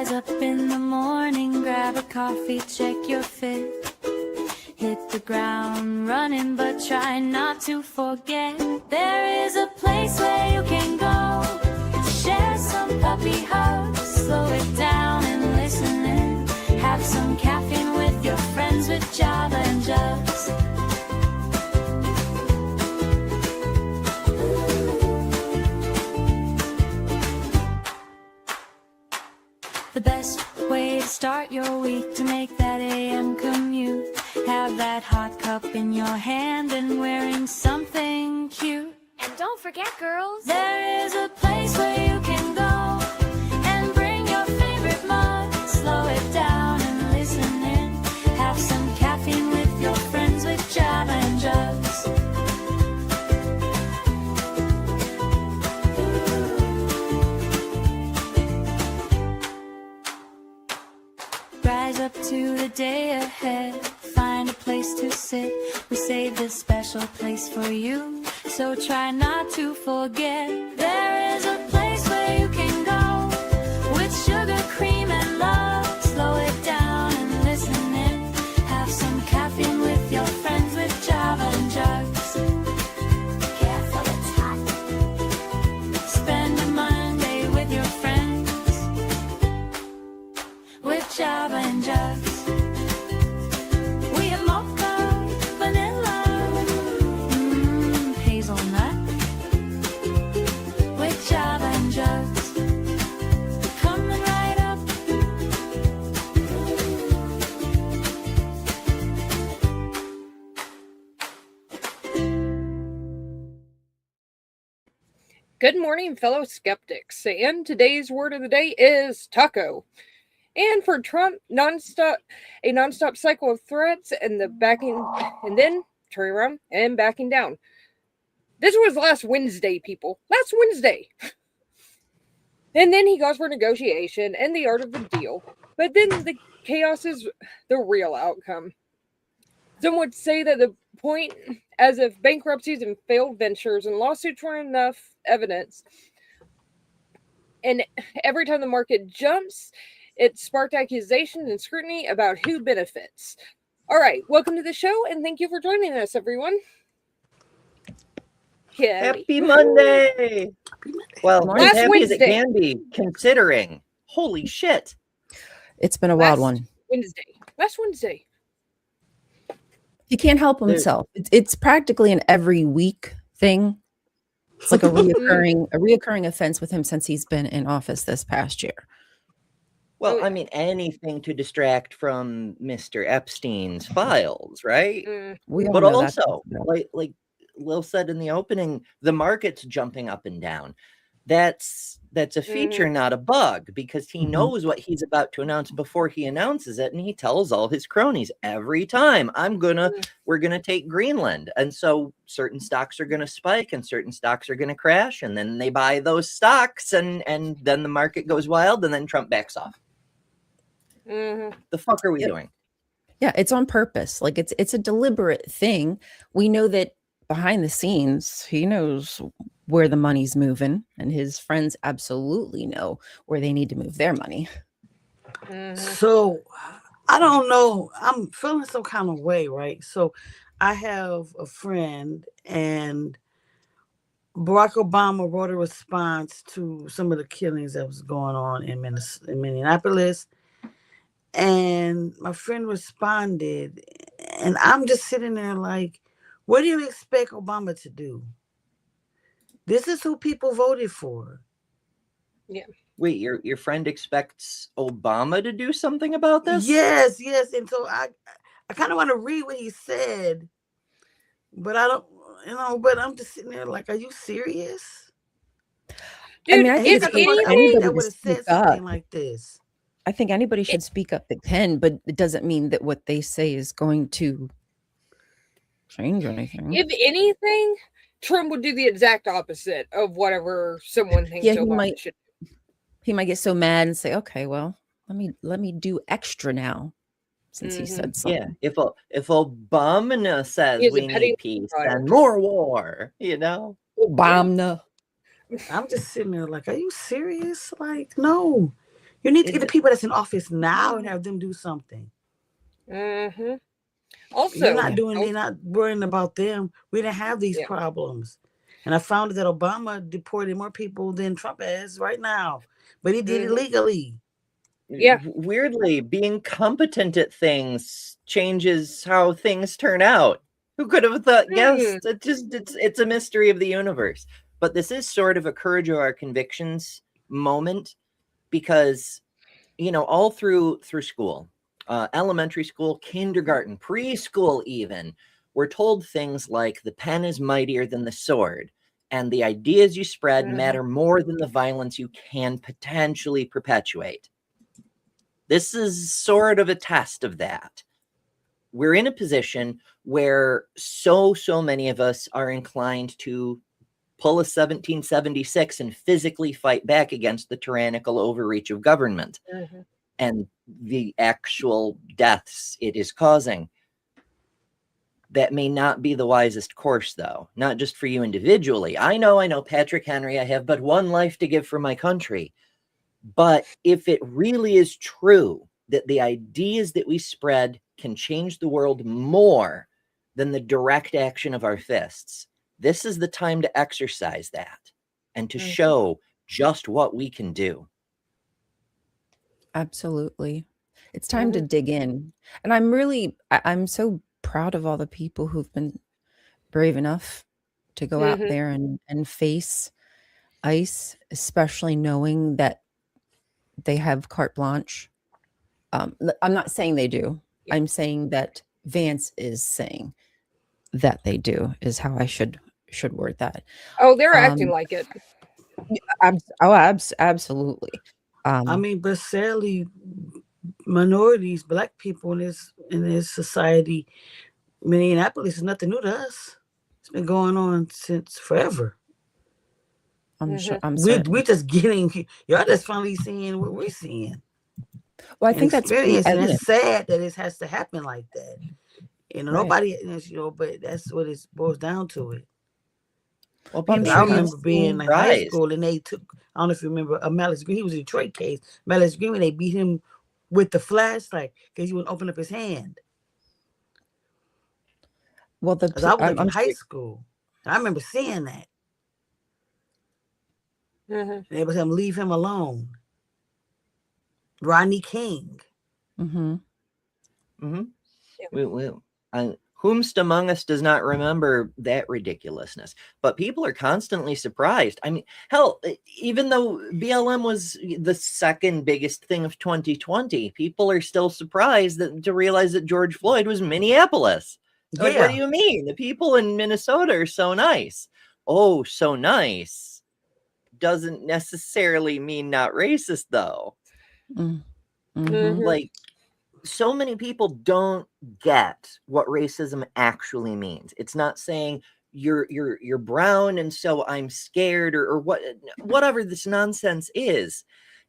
Rise up in the morning, grab a coffee, check your fit. Hit the ground running, but try not to forget. There is a place where you can go to share some puppy hugs. Slow it down and listen in. Have some caffeine with your friends with Java and Jugs. The best way to start your week, to make that AM commute. Have that hot cup in your hand and wearing something cute. And don't forget, girls, there is a place where you can go and bring your favorite mug. Slow it down and listen in. Have some caffeine with your friends with Java and Jugs. Rise up to the day ahead. Find a place to sit. We saved a special place for you, so try not to forget. There is a place where you can go with sugar, cream, and love. Slow it down and listen in. Have some caffeine with your friends with Java and Jugs. Careful, it's hot. Spend a Monday with your friends with Java and Jugs. We have mocha, vanilla, hazelnut with Java and Jugs. Coming right up. Good morning, fellow skeptics. And today's word of the day is taco. And for Trump, a nonstop cycle of threats and then turning around and backing down. This was last Wednesday, people. Last Wednesday. And then he goes for negotiation and the art of the deal. But then the chaos is the real outcome. Some would say that the point, as if bankruptcies and failed ventures and lawsuits weren't enough evidence, and every time the market jumps, it sparked accusations and scrutiny about who benefits. All right, welcome to the show, and thank you for joining us, everyone. Yeah. Happy Monday! Well, as happy Wednesday. as it can be, considering. Holy shit. It's been a wild one. Last Wednesday. He can't help himself. It's practically an every week thing. It's like a reoccurring offense with him since he's been in office this past year. Well, I mean, anything to distract from Mr. Epstein's files, right? But also, like Lil said in the opening, the market's jumping up and down. That's a feature, not a bug, because he knows what he's about to announce before he announces it, and he tells all his cronies every time, we're gonna take Greenland. And so certain stocks are gonna spike and certain stocks are gonna crash, and then they buy those stocks, and then the market goes wild, and then Trump backs off. The fuck are we doing? Yeah, it's on purpose. Like it's a deliberate thing. We know that behind the scenes, he knows where the money's moving, and his friends absolutely know where they need to move their money. So I don't know. I'm feeling some kind of way, right? So I have a friend, and Barack Obama wrote a response to some of the killings that was going on in Minneapolis. And my friend responded, and I'm just sitting there like, what do you expect Obama to do? This is who people voted for. Yeah. Wait, your friend expects Obama to do something about this? Yes. And so I kind of want to read what he said, but I don't, but I'm just sitting there like, are you serious? Dude, I think anybody that would have said something like this. I think anybody should speak up that can, but it doesn't mean that what they say is going to change anything. If anything, Trump would do the exact opposite of whatever someone thinks Obama should do. He might get so mad and say, okay, well, let me do extra now, since he said something. Yeah, if Obama says we need peace, then more war, Obama. I'm just sitting there like, are you serious? Like, no. You need to get the people that's in office now and have them do something. Also, they're not worrying about them. We didn't have these problems. And I found that Obama deported more people than Trump has right now, but he did it legally. Yeah. Weirdly, being competent at things changes how things turn out. Who could have thought? Yes, it's a mystery of the universe. But this is sort of a courage of our convictions moment, because, you know, all through school, elementary school, kindergarten, preschool even, we're told things like the pen is mightier than the sword, and the ideas you spread matter more than the violence you can potentially perpetuate. This is sort of a test of that. We're in a position where so many of us are inclined to pull a 1776 and physically fight back against the tyrannical overreach of government and the actual deaths it is causing. That may not be the wisest course, though, not just for you individually. I know, Patrick Henry, I have but one life to give for my country. But if it really is true that the ideas that we spread can change the world more than the direct action of our fists, this is the time to exercise that and to show just what we can do. Absolutely. It's time to dig in. And I'm so proud of all the people who've been brave enough to go out there and face ICE, especially knowing that they have carte blanche. I'm not saying they do. I'm saying that Vance is saying that they do, is how I should word that. Oh, they're acting like it. Absolutely. I mean, but sadly, minorities, Black people in this society, Minneapolis is nothing new to us. It's been going on since forever. I'm sure. We're just getting, y'all just finally seeing what we're seeing. Well, I think that's pretty evident. It's sad that it has to happen like that. Nobody, but that's what it boils down to it. Well, I remember being in high school and they took, I don't know if you remember, Malice Green. He was a Detroit case. Malice Green, they beat him with the flashlight because he wouldn't open up his hand. Well, I was in high school. I remember seeing that. They was him, leave him alone. Rodney King. Whomst among us does not remember that ridiculousness? But people are constantly surprised. I mean, hell, even though BLM was the second biggest thing of 2020, people are still surprised to realize that George Floyd was Minneapolis. Like, what do you mean? The people in Minnesota are so nice. Oh, so nice doesn't necessarily mean not racist, though. Like, so many people don't get what racism actually means. It's not saying you're brown and so I'm scared or whatever this nonsense is.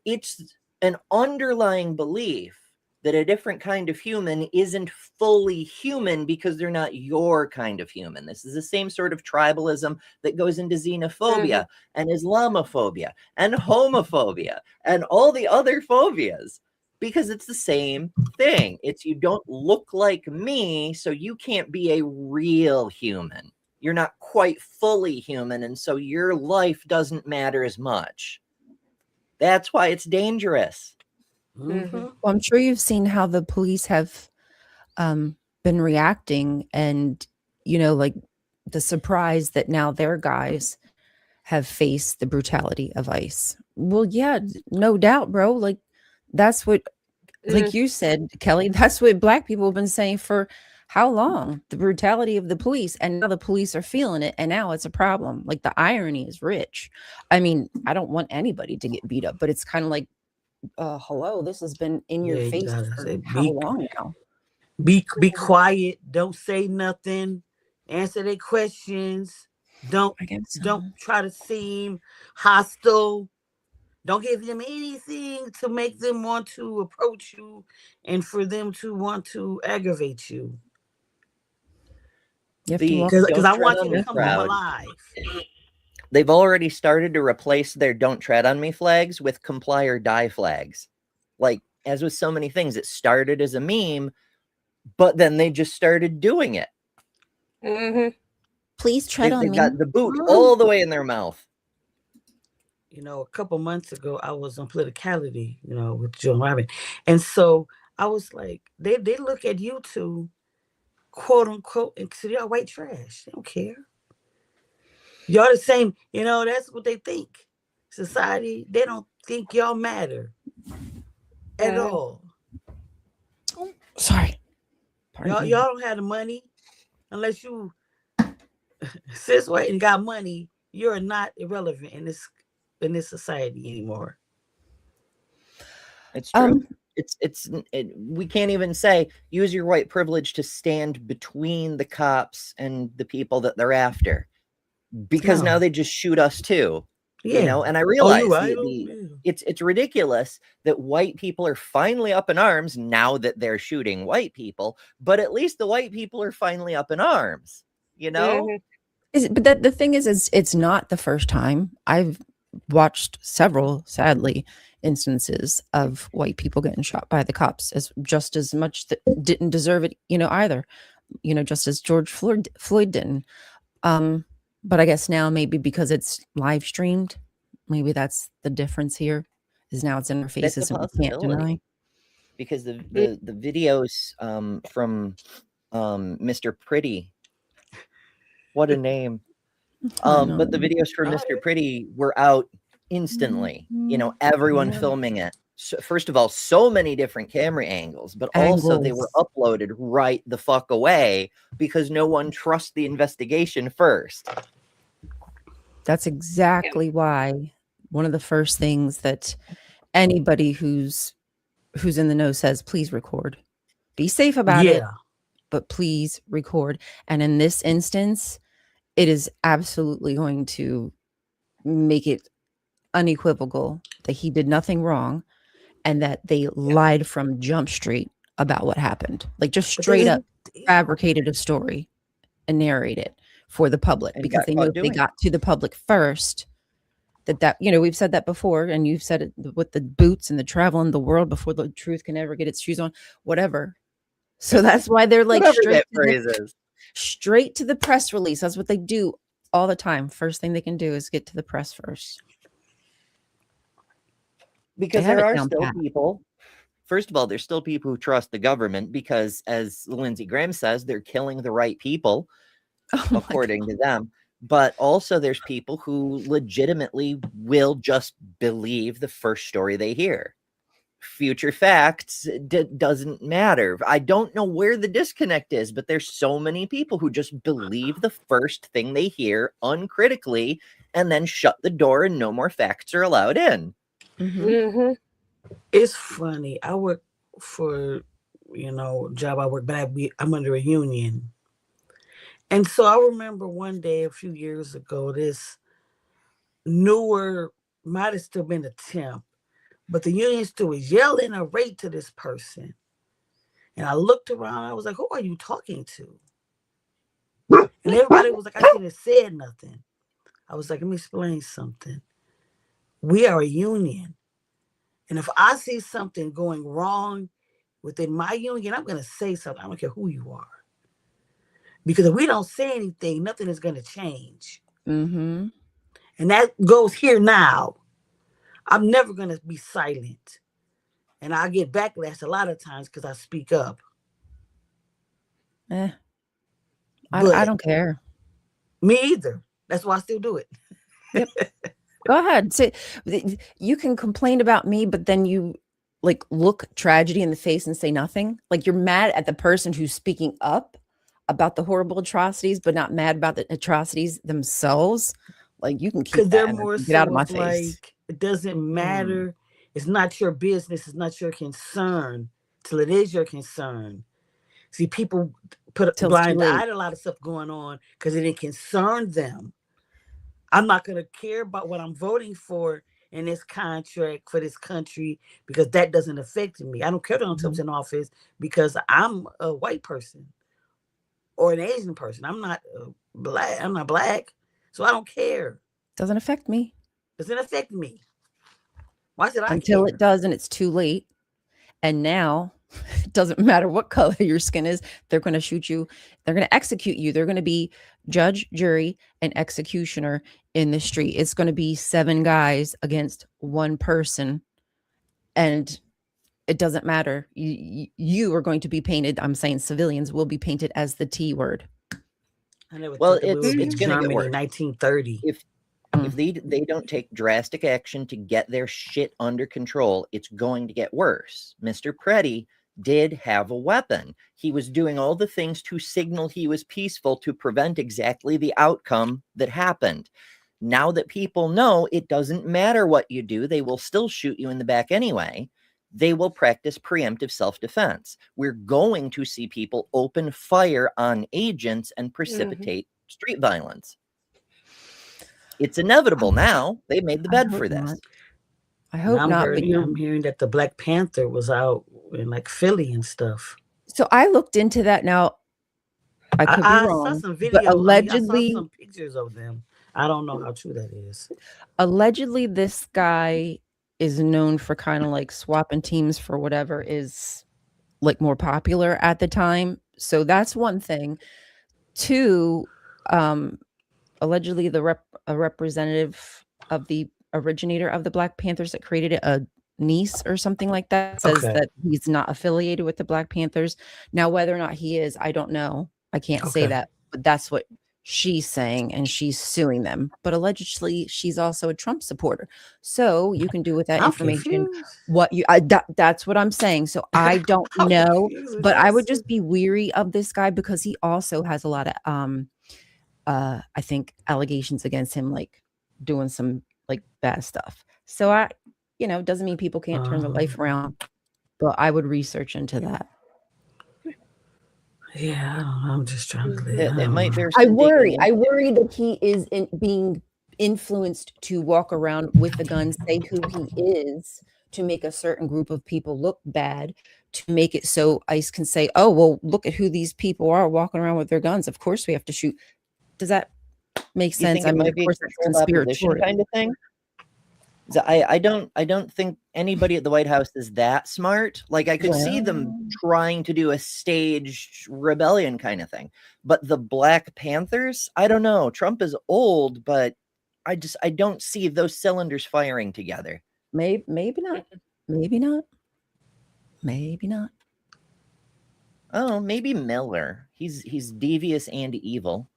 It's an underlying belief that a different kind of human isn't fully human because they're not your kind of human. This is the same sort of tribalism that goes into xenophobia and Islamophobia and homophobia and all the other phobias, because it's the same thing. It's you don't look like me, so you can't be a real human. You're not quite fully human, and so your life doesn't matter as much. That's why it's dangerous. Well, I'm sure you've seen how the police have been reacting, and like the surprise that now their guys have faced the brutality of ICE. Well, yeah, no doubt, bro. Like that's what, like you said, Kelly, that's what Black people have been saying for how long? The brutality of the police, and now the police are feeling it, and now it's a problem. Like the irony is rich. I mean, I don't want anybody to get beat up, but it's kind of like, hello, this has been in your face for how long now? Be quiet. Don't say nothing. Answer their questions. Don't try to seem hostile. Don't give them anything to make them want to approach you and for them to want to aggravate you. Because I want you to come home alive. They've already started to replace their "Don't Tread on Me" flags with "Comply or Die" flags. Like, as with so many things, it started as a meme, but then they just started doing it. Please tread on They me. got the boot all the way in their mouth. You know, a couple months ago, I was on Politicality, you know, with Joe and Robin. And so I was like, they look at you two, quote unquote, and consider y'all white trash. They don't care. Y'all the same, you know, that's what they think. Society, they don't think y'all matter at all. Sorry. Y'all don't have the money unless you cis white and got money. You're not irrelevant in this society anymore. It's true. We can't even say use your white privilege to stand between the cops and the people that they're after, because now they just shoot us too. Yeah. You know, and I realize right. it's ridiculous that white people are finally up in arms now that they're shooting white people, but at least the white people are finally up in arms, you know? But the thing is it's not the first time. I've watched several, sadly, instances of white people getting shot by the cops, as just as much that didn't deserve it, you know, either, you know, just as George Floyd didn't. But I guess now maybe because it's live streamed, maybe that's the difference here, is now it's in our faces and we can't deny. Because the videos from Mr. Pretty, what a name. But the videos from Mr. Pretty were out instantly. You know, everyone filming it. So, first of all, so many different camera angles, but also they were uploaded right the fuck away because no one trusts the investigation first. That's exactly why one of the first things that anybody who's in the know says, please record. Be safe about it, but please record. And in this instance, it is absolutely going to make it unequivocal that he did nothing wrong and that they lied from Jump Street about what happened. Like, just straight up fabricated a story and narrated it for the public, because they knew if they got to the public first, that you know, we've said that before, and you've said it with the boots and the travel in the world before the truth can ever get its shoes on, whatever. So that's why they're like straight to the press release. That's what they do all the time. First thing they can do is get to the press first. Because there are still people, first of all, there's still people who trust the government because, as Lindsey Graham says, they're killing the right people, according to them. But also there's people who legitimately will just believe the first story they hear. Future facts doesn't matter. I don't know where the disconnect is, but there's so many people who just believe the first thing they hear uncritically and then shut the door and no more facts are allowed in. It's funny. I work for, you know, job I work, but I'm under a union. And so I remember one day a few years ago, this newer, might have still been a temp, but the union still was yelling a rate to this person. And I looked around, I was like, who are you talking to? And everybody was like, I shouldn't have said nothing. I was like, let me explain something. We are a union. And if I see something going wrong within my union, I'm going to say something. I don't care who you are. Because if we don't say anything, nothing is going to change. And that goes here now. I'm never going to be silent. And I get backlash a lot of times because I speak up. I don't care. Me either. That's why I still do it. Yep. Go ahead. Say, you can complain about me, but then you like look tragedy in the face and say nothing. Like, you're mad at the person who's speaking up about the horrible atrocities, but not mad about the atrocities themselves. Like, you can keep that. They're more get out of my face. Like, it doesn't matter. It's not your business. It's not your concern till it is your concern. See, people put a blind eye to a lot of stuff going on because it didn't concern them. I'm not going to care about what I'm voting for in this contract for this country because that doesn't affect me. I don't care that Trump's in office because I'm a white person or an Asian person. I'm not black. I'm not black. So I don't care. Doesn't affect me. Doesn't affect me. Why should I Until care? it does and it's too late. And now it doesn't matter what color your skin is, they're going to shoot you. They're going to execute you. They're going to be judge, jury, and executioner in the street. It's going to be 7 guys against 1 person. And it doesn't matter. You are going to be painted. I'm saying civilians will be painted as the T word. I never Well, thought that we it's were going to get Germany worse. in 1930. If they don't take drastic action to get their shit under control, it's going to get worse. Mr. Preddy did have a weapon. He was doing all the things to signal he was peaceful to prevent exactly the outcome that happened. Now that people know it doesn't matter what you do, they will still shoot you in the back anyway. They will practice preemptive self-defense. We're going to see people open fire on agents and precipitate street violence. It's inevitable now. They made the bed for this. I hope not. But I'm hearing that the Black Panther was out in like Philly and stuff. So I looked into that. Now I could be wrong. Saw some videos. But allegedly, I saw some pictures of them. I don't know how true that is. Allegedly, this guy is known for kind of like swapping teams for whatever is like more popular at the time. So that's one thing. 2, allegedly a representative of the originator of the Black Panthers that created it, a niece or something like that, says that he's not affiliated with the Black Panthers. Now, whether or not he is, I don't know. I can't say that, but that's what she's saying, and she's suing them. But allegedly, she's also a Trump supporter. So you can do with that information what you. That's what I'm saying. So I don't know, but I would just be weary of this guy because he also has a lot of I think allegations against him, like doing some like bad stuff. So doesn't mean people can't turn their life around, but I would research into that. Yeah, I'm just trying to live. It might bear. I worry that he is being influenced to walk around with a gun, say who he is, to make a certain group of people look bad, to make it so ICE can say, oh, well, look at who these people are walking around with their guns. Of course we have to shoot. Does that make sense? I mean, of course, it's conspiratorial kind of thing. I don't think anybody at the White House is that smart. Like, I could see them trying to do a staged rebellion kind of thing. But the Black Panthers, I don't know. Trump is old, but I don't see those cylinders firing together. Maybe not. Maybe not. Maybe not. Oh, maybe Miller. He's devious and evil.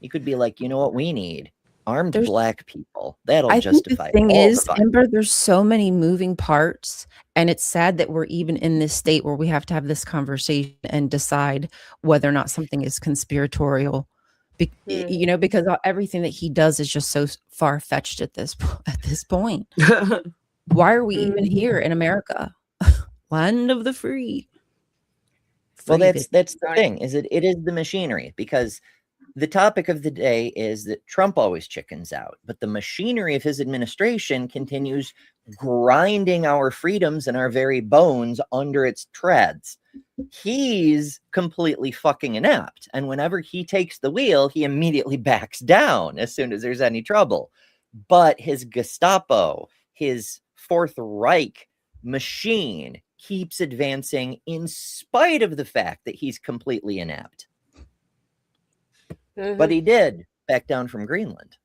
He could be like, you know what we need? Armed Black people. That'll justify. The thing is, Amber, there's so many moving parts, and it's sad that we're even in this state where we have to have this conversation and decide whether or not something is conspiratorial. Because everything that he does is just so far-fetched at this point. Why are we even here in America? Land of the free. Well, that's the thing. It is the machinery, because the topic of the day is that Trump always chickens out, but the machinery of his administration continues grinding our freedoms and our very bones under its treads. He's completely fucking inept. And whenever he takes the wheel, he immediately backs down as soon as there's any trouble. But his Gestapo, his Fourth Reich machine keeps advancing in spite of the fact that he's completely inept. But he did back down from Greenland.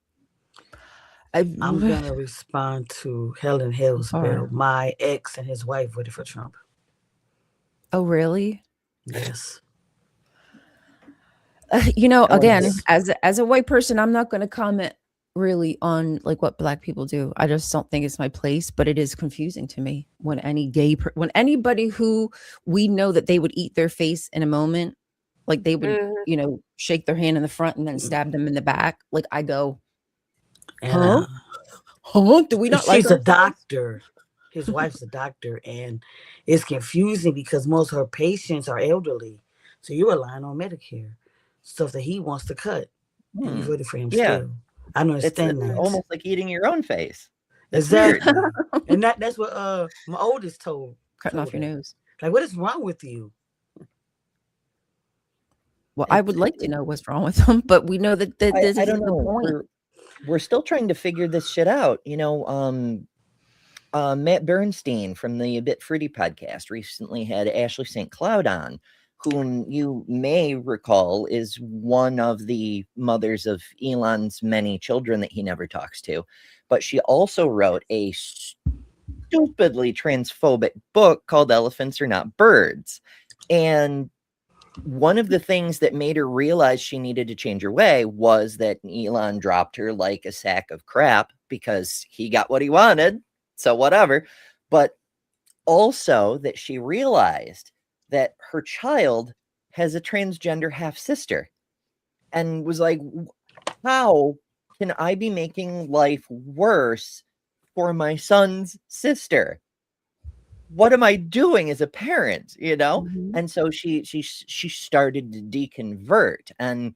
I'm going to respond to Helen Hillsborough. My ex and his wife voted for Trump. Oh, really? Yes. Again, as a white person, I'm not going to comment really on like what Black people do. I just don't think it's my place, but it is confusing to me when when anybody who we know that they would eat their face in a moment, like they would, shake their hand in the front and then stab them in the back. Like I go, huh? Do we not like? She's a doctor. His wife's a doctor, and it's confusing because most of her patients are elderly. So you're relying on Medicare, stuff that he wants to cut. And you voted for him still. I don't understand that. Almost like eating your own face. Exactly. And that's what my oldest told. Cutting off your nose. Like, what is wrong with you? Well, I would like to know what's wrong with them, but we know that this is the point. We're still trying to figure this shit out. Matt Bernstein from the A Bit Fruity podcast recently had Ashley St. Cloud on, whom you may recall is one of the mothers of Elon's many children that he never talks to. But she also wrote a stupidly transphobic book called Elephants Are Not Birds. And one of the things that made her realize she needed to change her way was that Elon dropped her like a sack of crap because he got what he wanted. So whatever. But also that she realized that her child has a transgender half sister and was like, how can I be making life worse for my son's sister? What am I doing as a parent, you know? Mhm. And so she started to deconvert. And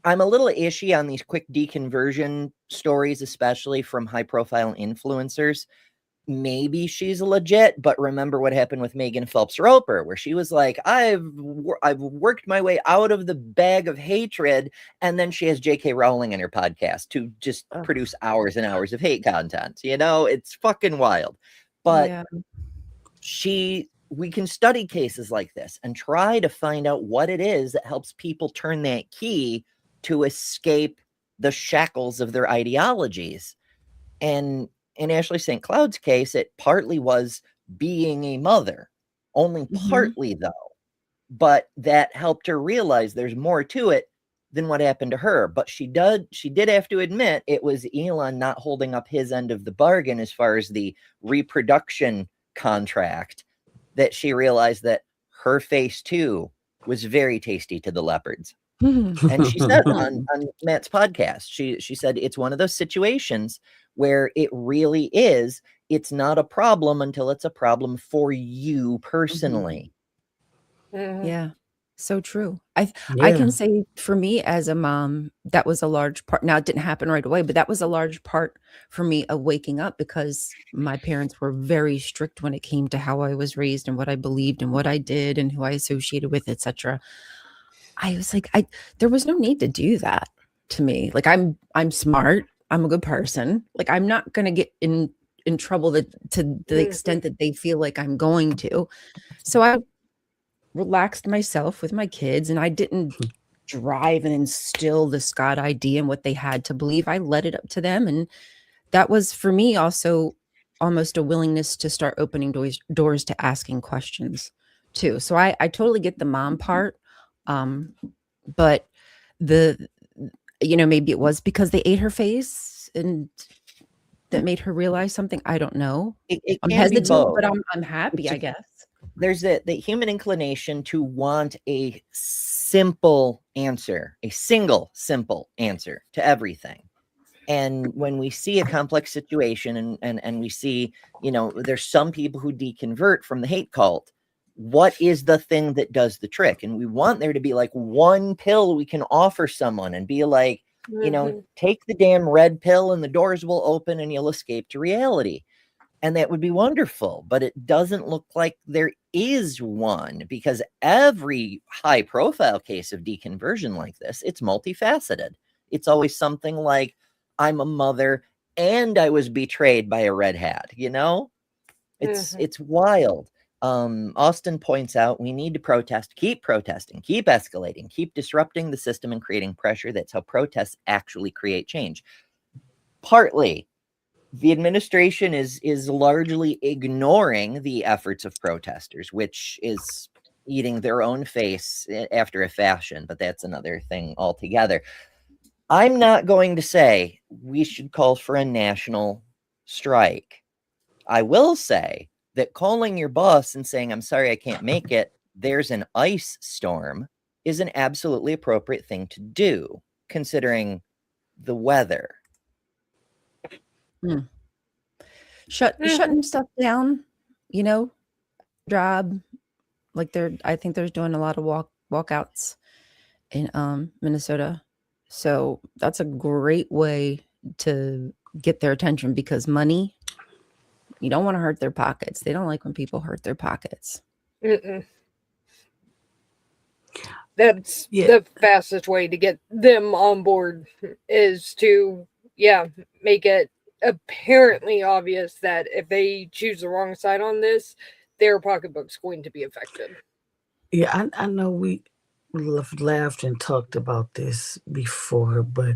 I'm a little ishy on these quick deconversion stories, especially from high profile influencers. Maybe she's legit, but remember what happened with Megan Phelps Roper, where she was like, I've worked my way out of the bag of hatred, and then she has J.K. Rowling in her podcast to just produce hours and hours of hate content. You know, it's fucking wild. But Yeah. we can study cases like this and try to find out what it is that helps people turn that key to escape the shackles of their ideologies. And in Ashley St. Cloud's case, it partly was being a mother, only partly though. But that helped her realize there's more to it than what happened to her. But she did have to admit it was Elon not holding up his end of the bargain as far as the reproduction contract, that she realized that her face too was very tasty to the leopards. And she said on Matt's podcast, she said it's one of those situations where it really is, it's not a problem until it's a problem for you personally. Yeah, so true. I can say for me as a mom, that was a large part. Now it didn't happen right away, but that was a large part for me of waking up, because my parents were very strict when it came to how I was raised and what I believed and what I did and who I associated with, etc. I was like, there was no need to do that to me. Like I'm smart. I'm a good person. Like I'm not going to get in trouble to the extent that they feel like I'm going to. So I relaxed myself with my kids, and I didn't drive and instill this God idea and what they had to believe. I let it up to them. And that was for me also almost a willingness to start opening doors to asking questions too. So I totally get the mom part. But maybe it was because they ate her face and that made her realize something. I don't know. I'm hesitant, but I'm happy, I guess. There's the human inclination to want a simple answer, a single simple answer to everything. And when we see a complex situation and we see, there's some people who deconvert from the hate cult, what is the thing that does the trick? And we want there to be like one pill we can offer someone and be like, take the damn red pill and the doors will open and you'll escape to reality. And that would be wonderful, but it doesn't look like there is one, because every high profile case of deconversion like this, it's multifaceted. It's always something like, I'm a mother and I was betrayed by a red hat, it's wild. Austin points out we need to protest, keep protesting, keep escalating, keep disrupting the system and creating pressure. That's how protests actually create change. Partly, the administration is largely ignoring the efforts of protesters, which is eating their own face after a fashion, but that's another thing altogether. I'm not going to say we should call for a national strike. I will say that calling your boss and saying, I'm sorry, I can't make it, there's an ice storm, is an absolutely appropriate thing to do, considering the weather. Shutting stuff down, job, like I think there's doing a lot of walkouts in Minnesota. So that's a great way to get their attention, because money, you don't want to hurt their pockets. They don't like when people hurt their pockets. That's the fastest way to get them on board, is to make it apparently obvious that if they choose the wrong side on this, their pocketbook's going to be affected. Yeah, I know we laughed and talked about this before, but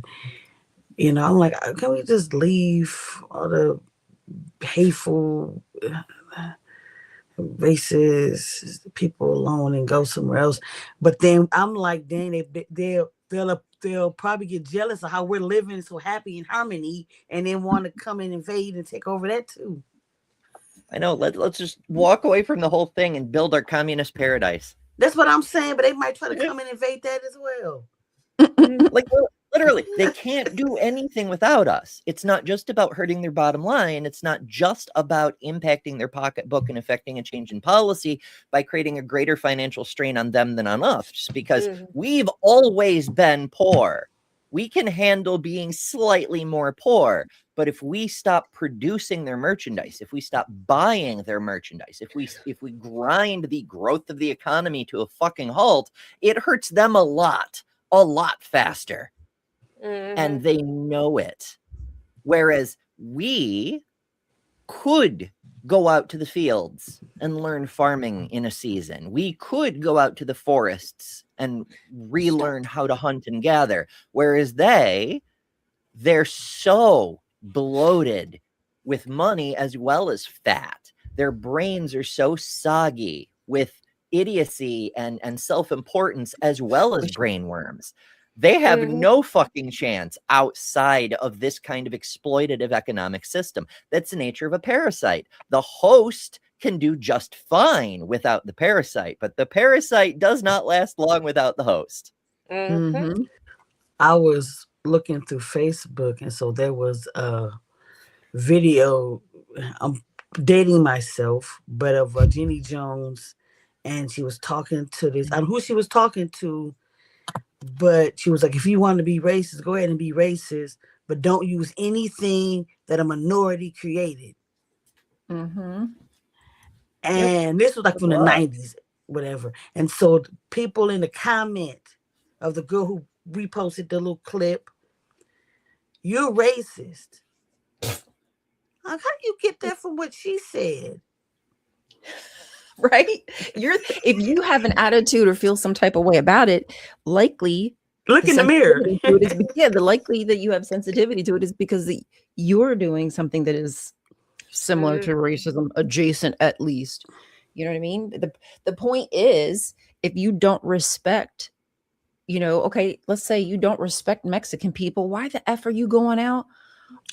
I'm like, can we just leave all the hateful, racist people alone and go somewhere else? But then I'm like, then they'll probably get jealous of how we're living so happy in harmony, and then want to come and invade and take over that too. I know. Let's just walk away from the whole thing and build our communist paradise. That's what I'm saying, but they might try to come and invade that as well. Like, literally, they can't do anything without us. It's not just about hurting their bottom line. It's not just about impacting their pocketbook and affecting a change in policy by creating a greater financial strain on them than on us, just because we've always been poor. We can handle being slightly more poor, but if we stop producing their merchandise, if we stop buying their merchandise, if we grind the growth of the economy to a fucking halt, it hurts them a lot faster. And they know it. Whereas we could go out to the fields and learn farming in a season. We could go out to the forests and relearn how to hunt and gather. Whereas they're so bloated with money as well as fat. Their brains are so soggy with idiocy and self-importance as well as brain worms. They have no fucking chance outside of this kind of exploitative economic system. That's the nature of a parasite. The host can do just fine without the parasite, but the parasite does not last long without the host. I was looking through Facebook, and so there was a video. I'm dating myself, but of Jenny Jones, and she was talking to this. I don't know who she was talking to, but she was like, if you want to be racist, go ahead and be racist, but don't use anything that a minority created. And this was like from the 90s, whatever. And so people in the comment of the girl who reposted the little clip, you're racist. How do you get that from what she said? Right? If you have an attitude or feel some type of way about it, likely look in the mirror. The likely that you have sensitivity to it is because you're doing something that is similar to racism, adjacent at least. You know what I mean? The point is, if you don't respect, okay, let's say you don't respect Mexican people, why the F are you going out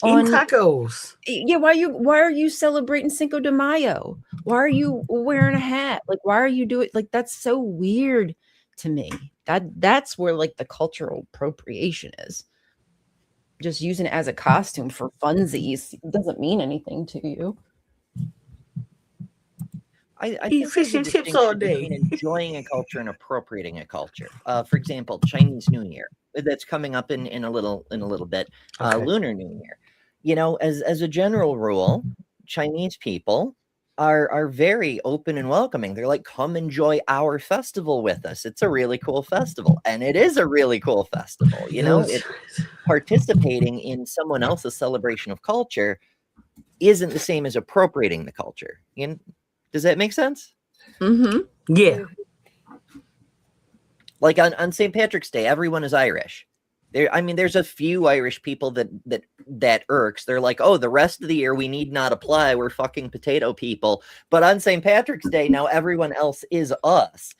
on tacos? Yeah, why are you celebrating Cinco de Mayo? Why are you wearing a hat? Like, why are you doing, like, that's so weird to me. That's where like the cultural appropriation is. Just using it as a costume for funsies doesn't mean anything to you. I eat fish and chips all day. Between enjoying a culture and appropriating a culture. For example, Chinese New Year that's coming up in a little bit. Lunar New Year. As a general rule, Chinese people are very open and welcoming. They're like, come enjoy our festival with us. It's a really cool festival, and it is a really cool festival. It's participating in someone else's celebration of culture isn't the same as appropriating the culture. Does that make sense? Yeah. Like on St. Patrick's Day, everyone is Irish. There's a few Irish people that irks. They're like, oh, the rest of the year we need not apply. We're fucking potato people. But on St. Patrick's Day, now everyone else is us.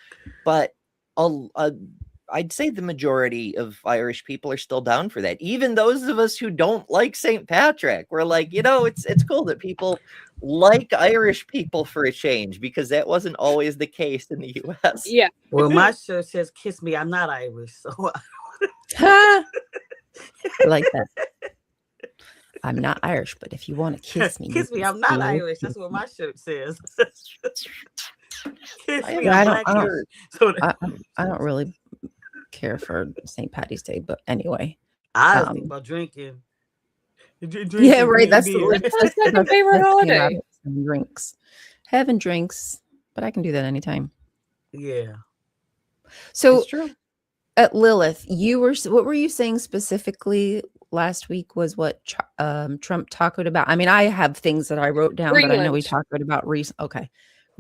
But I'd say the majority of Irish people are still down for that. Even those of us who don't like St. Patrick, we're like, it's cool that people like Irish people for a change, because that wasn't always the case in the U.S. Yeah. Well, my shirt says "Kiss me, I'm not Irish," so I like that. I'm not Irish, but if you want to kiss me, I'm not Irish. That's what my shirt says. I don't really care for St. Patty's Day, but anyway, I think about drinking. Yeah, right. That's my favorite holiday. Having drinks, but I can do that anytime. Yeah. So, at Lilith, what were you saying specifically? last week was what Trump tacoed about. I mean, I have things that I wrote down, but I know he tacoed about recent. Okay,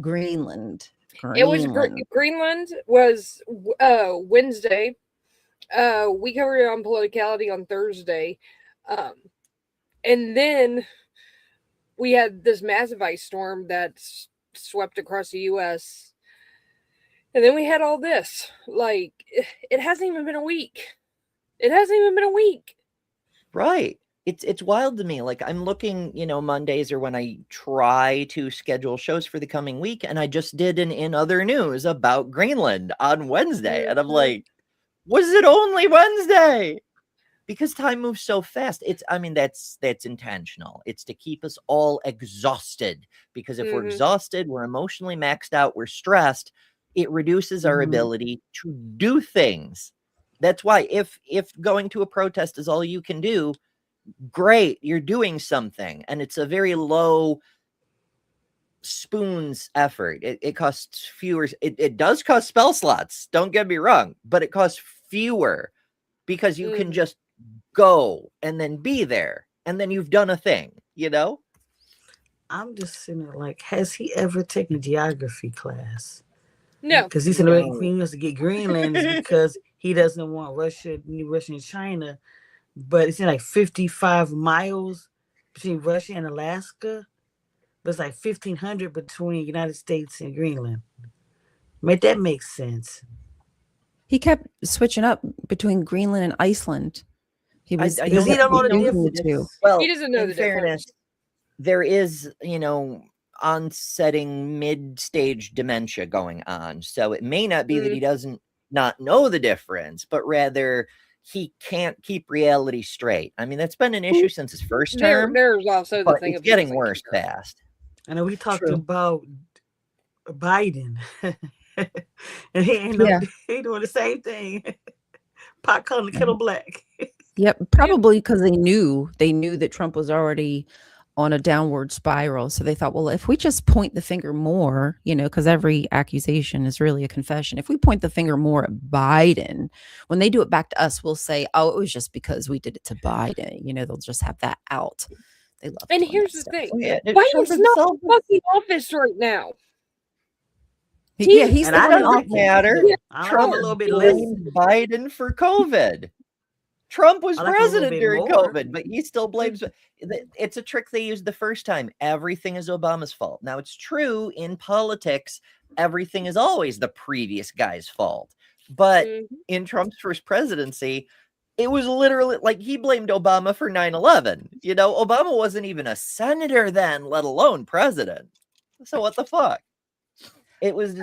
Greenland. It was Greenland was Wednesday. We covered it on politicality on Thursday, and then we had this massive ice storm that swept across the U.S. And then we had all this. Like, it hasn't even been a week. It hasn't even been a week. Right. It's wild to me. Like, I'm looking, Mondays are when I try to schedule shows for the coming week, and I just did an In Other News about Greenland on Wednesday. And I'm like, was it only Wednesday? Because time moves so fast. That's intentional. It's to keep us all exhausted. Because if we're exhausted, we're emotionally maxed out, we're stressed, it reduces our ability to do things. That's why if going to a protest is all you can do, great, you're doing something. And it's a very low spoons effort. It costs fewer. It does cost spell slots, don't get me wrong, but it costs fewer because you can just go and then be there and then you've done a thing, I'm just sitting there like, has he ever taken a geography class? No, because he said he wants to get Greenland is because he doesn't want Russia and China, but it's in like 55 miles between Russia and Alaska, but it's like 1,500 between United States and Greenland. That makes sense. He kept switching up between Greenland and Iceland. He was because he don't know the difference. Well, he doesn't know the fairness, difference. There is, onsetting mid-stage dementia going on. So it may not be that he doesn't not know the difference, but rather he can't keep reality straight. I mean, that's been an issue since his first term. There's also the thing it's getting worse fast. I know we talked about Biden, and he ain't he doing the same thing. Pot calling the kettle black. Yep, probably because they knew that Trump was already on a downward spiral. So they thought, well, if we just point the finger more, because every accusation is really a confession. If we point the finger more at Biden, when they do it back to us, we'll say, oh, it was just because we did it to Biden. They'll just have that out. They love. And here's the thing: Biden's not fucking office right now. He's and I don't matter. Trump a little bit blamed Biden for COVID. Trump was president during COVID, but he still blames. It's a trick they used the first time. Everything is Obama's fault. Now, it's true in politics, everything is always the previous guy's fault. But in Trump's first presidency, it was literally like he blamed Obama for 9/11. Obama wasn't even a senator then, let alone president. So what the fuck? It was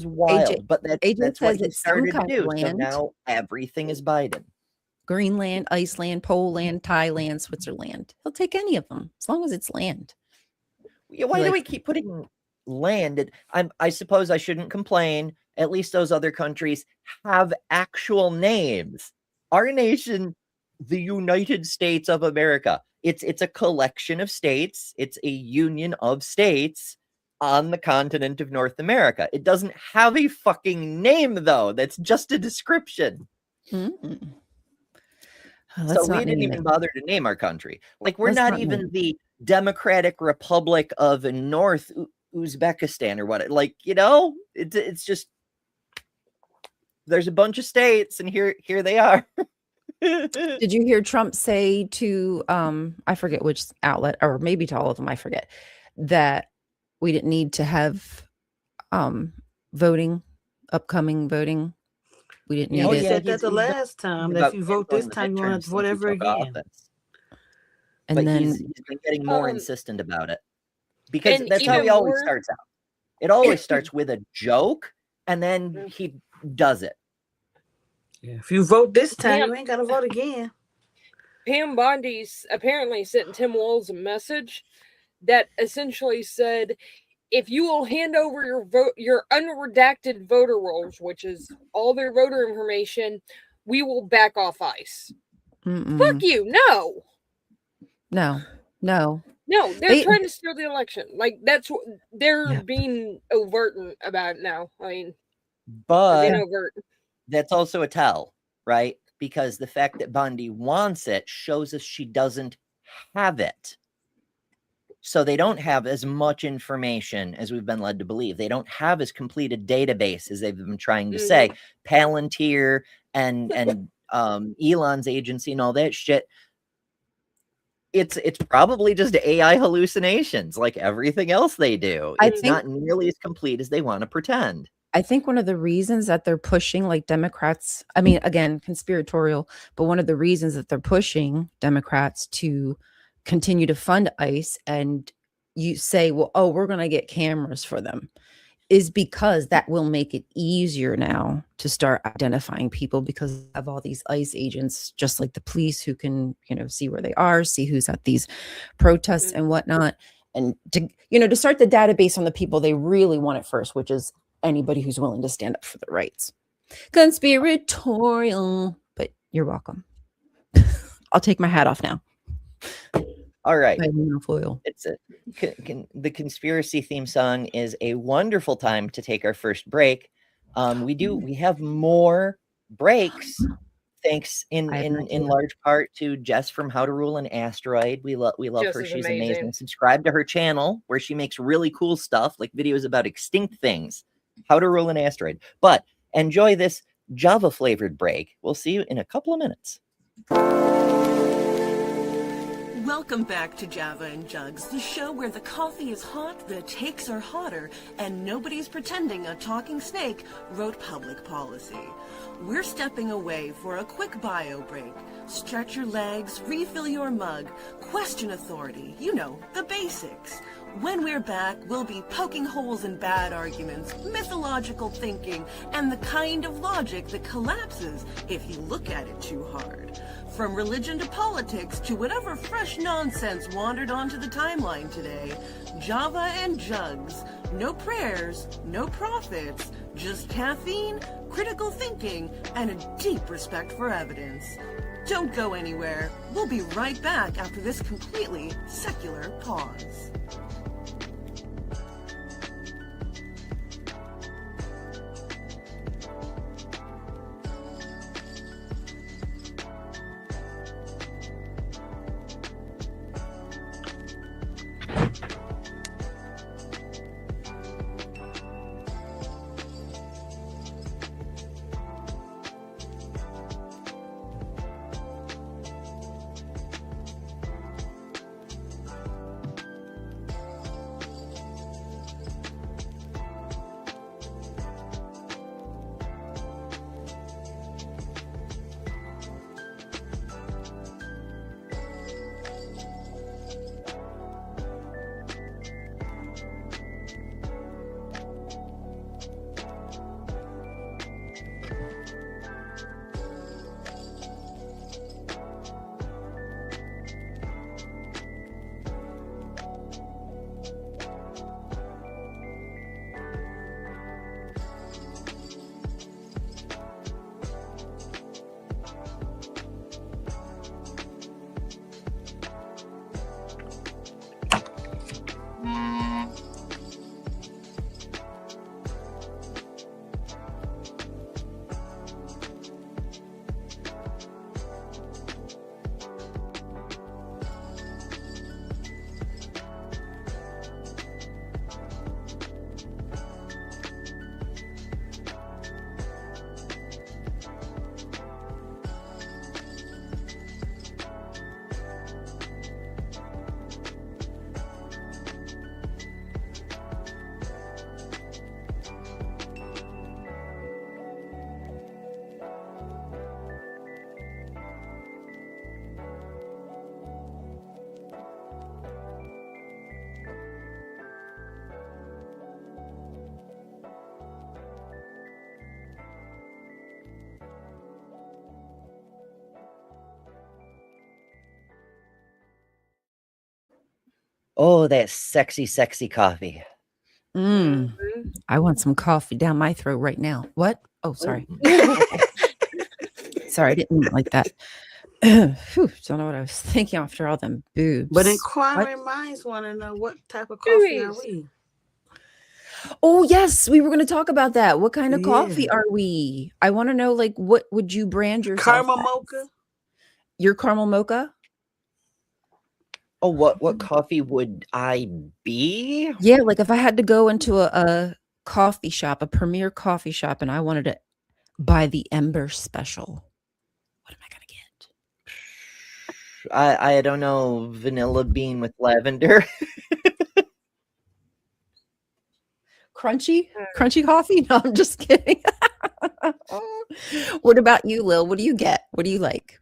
wild. But that's what he started to do. So now everything is Biden. Greenland, Iceland, Poland, Thailand, Switzerland. He'll take any of them as long as it's land. Why do we keep putting land? I suppose I shouldn't complain. At least those other countries have actual names. Our nation, the United States of America, it's a collection of states. It's a union of states on the continent of North America. It doesn't have a fucking name, though. That's just a description. So we didn't even bother to name our country. Like, we're not even the Democratic Republic of North Uzbekistan or what. Like, it's just there's a bunch of states, and here they are. Did you hear Trump say to I forget which outlet, or maybe to all of them, I forget, that we didn't need to have upcoming voting. We didn't need it. He said that the last time, that if you vote this time, you won't have to vote ever again. And then he's been getting more insistent about it. Because that's how he always starts out. It always starts with a joke, and then he does it. Yeah, if you vote this time, you ain't got to vote again. Pam Bondi's apparently sent Tim Walz a message that essentially said, if you will hand over your unredacted voter rolls, which is all their voter information, we will back off ICE. Fuck you. No, they're trying to steal the election. Like, that's what they're being overt about it now. I mean, but that's also a tell, right? because the fact that Bundy wants it shows us she doesn't have it. So they don't have as much information as we've been led to believe. They don't have as complete a database as they've been trying to say. Palantir and Elon's agency and all that shit. It's probably just AI hallucinations like everything else they do. It's not nearly as complete as they want to pretend. I think one of the reasons that they're pushing, like Democrats, I mean, again, conspiratorial, but one of the reasons that they're pushing Democrats to continue to fund ICE and you say, well, oh, we're going to get cameras for them, is because that will make it easier now to start identifying people because of all these ICE agents, just like the police who can, see where they are, see who's at these protests and whatnot. And to start the database on the people they really want at first, which is anybody who's willing to stand up for their rights. Conspiratorial, but you're welcome. I'll take my hat off now. All right. Foil. It's the conspiracy theme song is a wonderful time to take our first break. We have more breaks, thanks in large part to Jess from How to Rule an Asteroid. We love Jess her. is She's amazing. amazing. Subscribe to her channel where she makes really cool stuff like videos about extinct things. How to Rule an Asteroid. But enjoy this Java flavored break. We'll see you in a couple of minutes. Welcome back to Java and Jugs, the show where the coffee is hot, the takes are hotter, and nobody's pretending a talking snake wrote public policy. We're stepping away for a quick bio break. Stretch your legs, refill your mug, question authority, the basics. When we're back, we'll be poking holes in bad arguments, mythological thinking, and the kind of logic that collapses if you look at it too hard. From religion to politics to whatever fresh nonsense wandered onto the timeline today, Java and Jugs. No prayers, no prophets, just caffeine, critical thinking, and a deep respect for evidence. Don't go anywhere. We'll be right back after this completely secular pause. Oh, that sexy, sexy coffee. I want some coffee down my throat right now. What? Oh, sorry. Sorry, I didn't mean it like that. Whew, don't know what I was thinking after all them boobs. But inquiring minds want to know what type of coffee are we? Oh yes, we were going to talk about that. What kind of coffee are we? I want to know, like, what would you brand yourself? Caramel mocha. Your caramel mocha? Oh, what coffee would I be? Yeah, like if I had to go into a coffee shop, a premier coffee shop, and I wanted to buy the Ember Special, what am I gonna get? I don't know, vanilla bean with lavender. Crunchy coffee? No, I'm just kidding. What about you, Lil? What do you get? What do you like?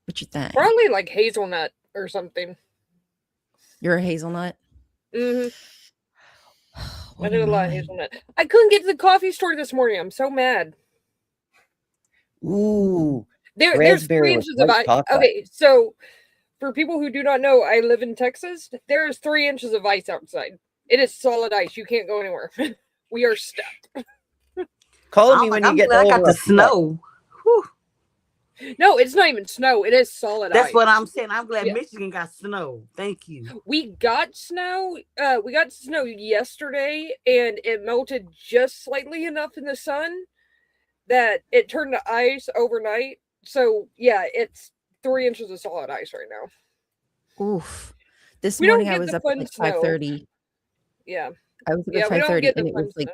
What you think? Probably like hazelnut or something. You're a hazelnut? I do a lot of hazelnut. I couldn't get to the coffee store this morning. I'm so mad. Ooh. There's 3 inches of ice. Okay, so for people who do not know, I live in Texas. There is 3 inches of ice outside. It is solid ice. You can't go anywhere. We are stuck. Call me when you get I over got the snow. Whew. No, it's not even snow. It is solid ice. That's what I'm saying. I'm glad Michigan got snow. Thank you. We got snow. We got snow yesterday, and it melted just slightly enough in the sun that it turned to ice overnight. So yeah, it's 3 inches of solid ice right now. Oof! This morning I was up at like 5:30. Yeah, I was up at 5:30, and it was like,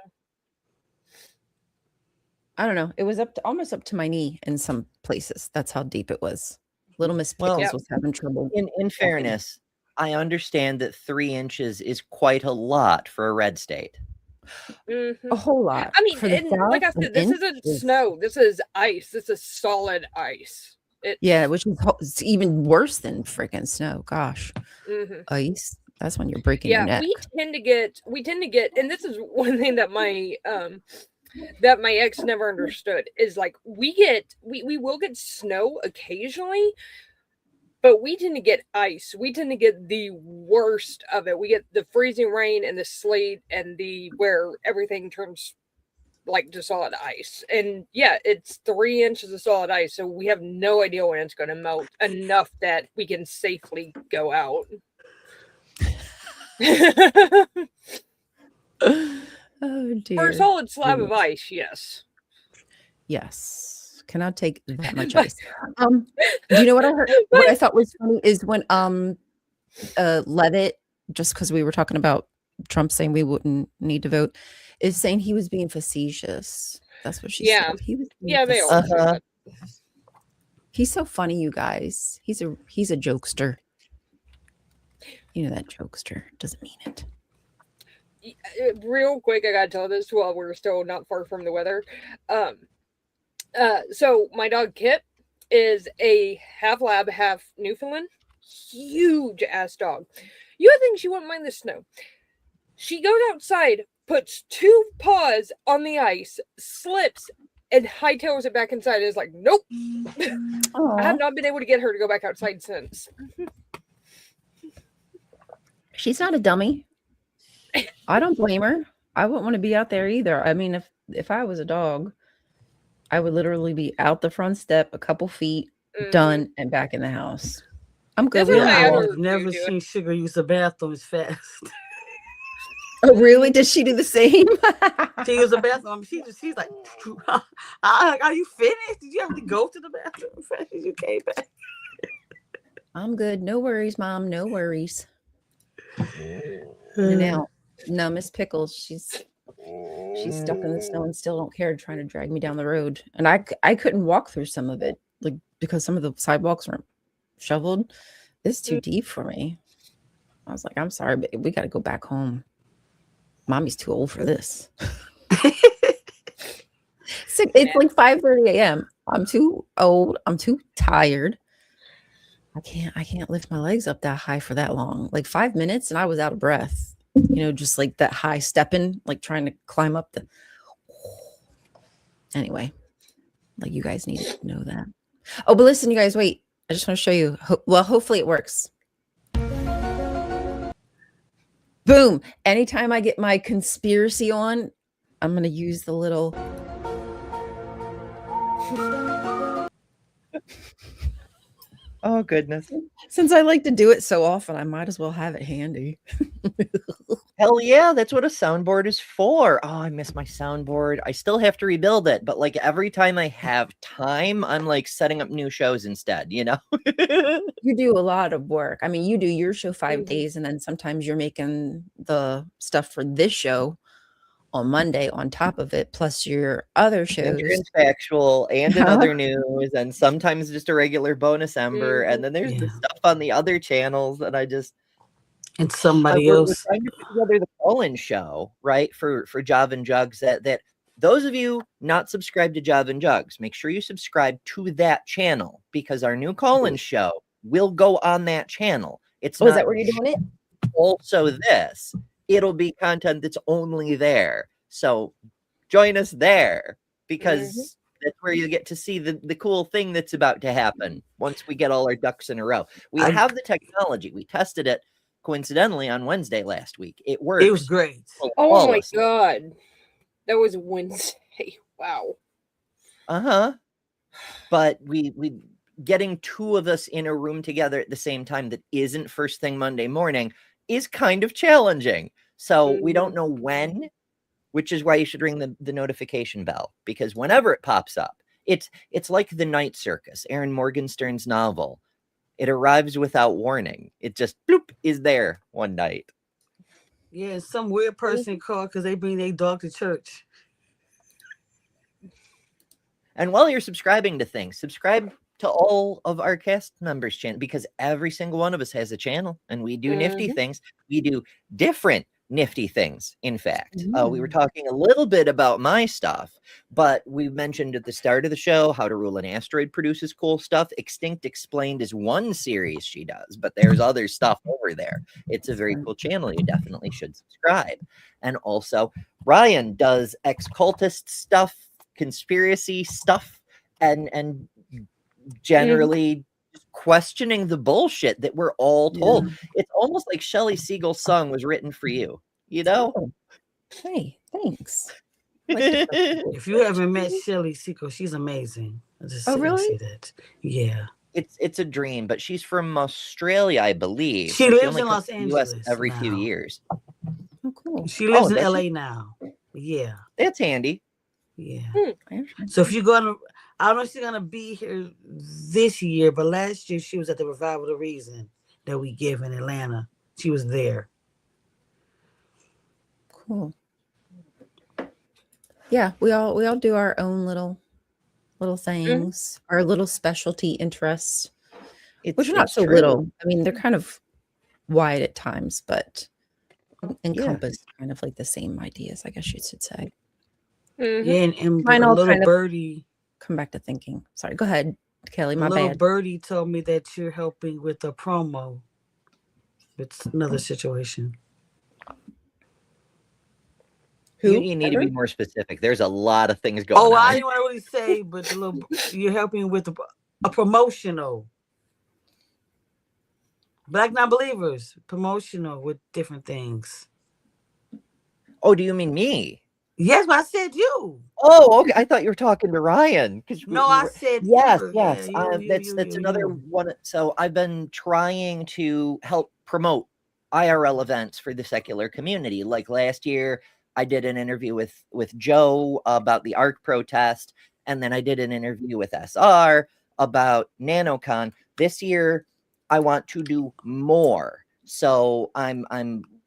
I don't know. It was almost up to my knee in some places. That's how deep it was. Little Miss Pickles was having trouble. In fairness, I understand that 3 inches is quite a lot for a red state. A whole lot. I mean, like I said, this isn't snow. This is ice. This is solid ice. Which is even worse than freaking snow. Gosh, ice. That's when you're breaking your neck. We tend to get, and this is one thing that my ex never understood is like we will get snow occasionally, but we tend to get ice. We tend to get the worst of it. We get the freezing rain and the sleet and where everything turns like to solid ice. And yeah, it's 3 inches of solid ice, so we have no idea when it's going to melt enough that we can safely go out. Oh dear. For a solid slab of ice, yes. Yes. Cannot take that much ice. Do you know what I heard? What I thought was funny is when Levitt, just because we were talking about Trump saying we wouldn't need to vote, is saying he was being facetious. That's what she said. He was they all He's so funny, you guys. He's a jokester. You know that jokester doesn't mean it. Real quick, I gotta tell this while we're still not far from the weather. So my dog Kit is a half lab, half Newfoundland. Huge ass dog. You would think she wouldn't mind the snow. She goes outside, puts 2 paws on the ice, slips, and hightails it back inside. It's like, nope. I have not been able to get her to go back outside since. She's not a dummy. I don't blame her. I wouldn't want to be out there either. I mean, if I was a dog, I would literally be out the front step, a couple feet, done, and back in the house. I'm good with that. I've never seen Sugar use the bathroom as fast. Oh, really? Did she do the same? She used the bathroom. She's like, are you finished? Did you have to go to the bathroom as fast as you came back? I'm good. No worries, Mom. No worries. Now, no, Miss Pickles, she's stuck in the snow and still don't care, trying to drag me down the road. And I couldn't walk through some of it, like, because some of the sidewalks weren't shoveled. It's too deep for me. I was like, I'm sorry, but we got to go back home. Mommy's too old for this. It's like 5:30 a.m. I'm too old. I'm too tired. I can't lift my legs up that high for that long. Like 5 minutes and I was out of breath. You know, just like that high stepping, like trying to climb up the. Anyway, like you guys need to know that. Oh, but listen, you guys, wait. I just want to show you. Well, hopefully it works. Boom. Anytime I get my conspiracy on, I'm going to use the little. Oh, goodness. Since I like to do it so often, I might as well have it handy. Hell yeah, that's what a soundboard is for. Oh, I miss my soundboard. I still have to rebuild it, but like every time I have time, I'm like setting up new shows instead, you know? You do a lot of work. I mean, you do your show 5 days, and then sometimes you're making the stuff for this show on Monday on top of it, plus your other shows. And Factual and another news, and sometimes just a regular bonus Ember, and then there's the stuff on the other channels that I just... And somebody else. We're trying to put together the call-in show, right, for Jav and Jugs. That those of you not subscribed to Jav and Jugs, make sure you subscribe to that channel, because our new call-in show will go on that channel. It's is that where you're doing it? Also, it'll be content that's only there. So join us there, because that's where you get to see the cool thing that's about to happen once we get all our ducks in a row. We have the technology. We tested it coincidentally on Wednesday last week. It worked. It was great. Oh my god. That was Wednesday. Wow. But we getting two of us in a room together at the same time that isn't first thing Monday morning is kind of challenging. So we don't know when, which is why you should ring the notification bell, because whenever it pops up, it's like The Night Circus, Aaron Morgenstern's novel. It arrives without warning. It just bloop is there one night. Yeah, some weird person called because they bring their dog to church. And while you're subscribing to things, subscribe to all of our cast members' channel, because every single one of us has a channel, and we do nifty things. We do different nifty things. In fact, we were talking a little bit about my stuff, but we mentioned at the start of the show how to rule an asteroid produces cool stuff. Extinct Explained is one series she does, but there's other stuff over there. It's a very cool channel. You definitely should subscribe. And also, Ryan does ex-cultist stuff, conspiracy stuff, and generally questioning the bullshit that we're all told. It's almost like Shelley Siegel's song was written for you, you know? Hey, thanks. If you haven't met Shelley Siegel, she's amazing. Really? That. Yeah. It's a dream, but she's from Australia, I believe. She lives in Los Angeles every few years. Oh, cool. She lives in LA now. Yeah. That's handy. Yeah. So if you're gonna, I don't know if she's gonna be here this year, but last year she was at the Revival of the Reason that we give in Atlanta. She was there. Cool. Yeah, we all do our own little things, our little specialty interests, which are not so little. I mean, they're kind of wide at times, but encompass kind of like the same ideas, I guess you should say. Yeah, and my little birdie. Come back to thinking. Sorry, go ahead, Kelly. My little bad. Birdie told me that you're helping with a promo. It's another situation. Who? You need to be more specific. There's a lot of things going on. I didn't want to really say, but you're helping with a promotional. Black non-believers, promotional with different things. Oh, do you mean me? Yes, but I said you. Oh, okay. I thought you were talking to Ryan. I said yes, you. yes. Yeah, that's another one. So I've been trying to help promote IRL events for the secular community. Like last year, I did an interview with Joe about the ARC protest, and then I did an interview with SR about NanoCon. This year, I want to do more. So I'm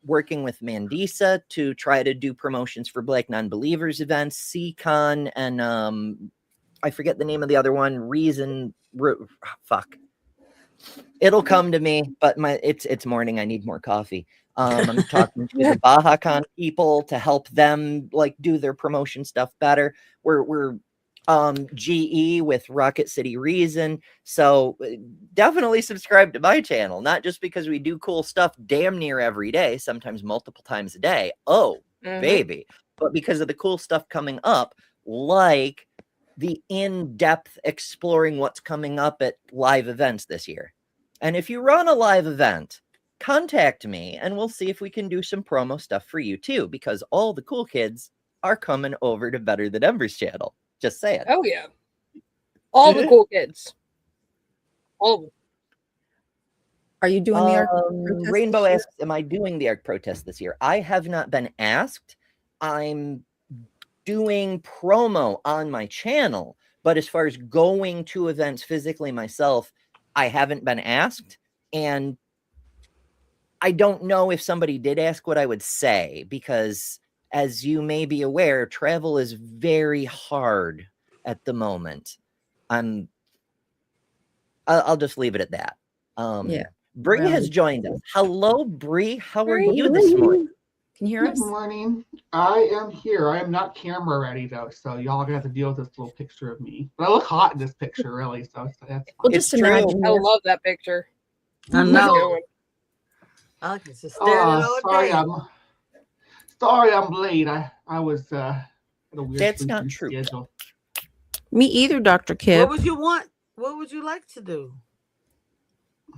working with Mandisa to try to do promotions for Black non-believers events, CCon, and I forget the name of the other one. Fuck. It'll come to me, but it's morning. I need more coffee. I'm talking to the BajaCon people to help them like do their promotion stuff better. We're GE with Rocket City Reason. So definitely subscribe to my channel, not just because we do cool stuff damn near every day, sometimes multiple times a day. Baby. But because of the cool stuff coming up, like the in-depth exploring what's coming up at live events this year. And if you run a live event, contact me and we'll see if we can do some promo stuff for you too, because all the cool kids are coming over to Better Than Ember's channel. Just saying. Oh, yeah. All the cool kids. All of them. Are you doing the ARC protest Rainbow this year? asks, am I doing the ARC protest this year? I have not been asked. I'm doing promo on my channel, but as far as going to events physically myself, I haven't been asked. And I don't know if somebody did ask what I would say, because as you may be aware, travel is very hard at the moment. I'll just leave it at that. Yeah. Bree Well, has joined us. Hello, Bree. How are Bree. you this morning? Can you hear Good us? morning. I am here. I am not camera ready though, so y'all are gonna have to deal with this little picture of me. But I look hot in this picture, really. So that's Well, fine. just It's true. imagine. I love that picture. I Keep know. going. I can just stare at it all sorry, day. I'm late. I was had a weird That's not sleeping true. schedule. Me either, Dr. What Kip. would you want? What would you like to do?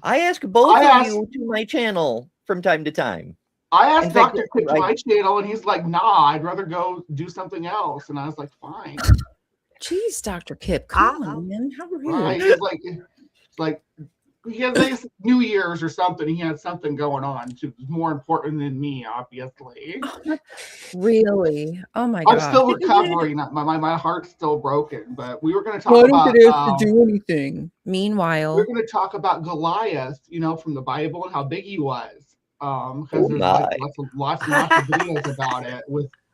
I ask both of you to my channel from time to time. I asked In fact, Dr. Quick to my channel, and he's like, "Nah, I'd rather go do something else." And I was like, "Fine." Jeez, Dr. Kip, come on, man. How rude. Right? It's like he had this New Year's or something. He had something going on. It was more important than me, obviously. Really? Oh my I'm God. still recovering. My heart's still broken. But we were going to talk Why about. don't get asked to do anything? Meanwhile, we're going to talk about Goliath, from the Bible and how big he was. Because there's lots and lots of videos about it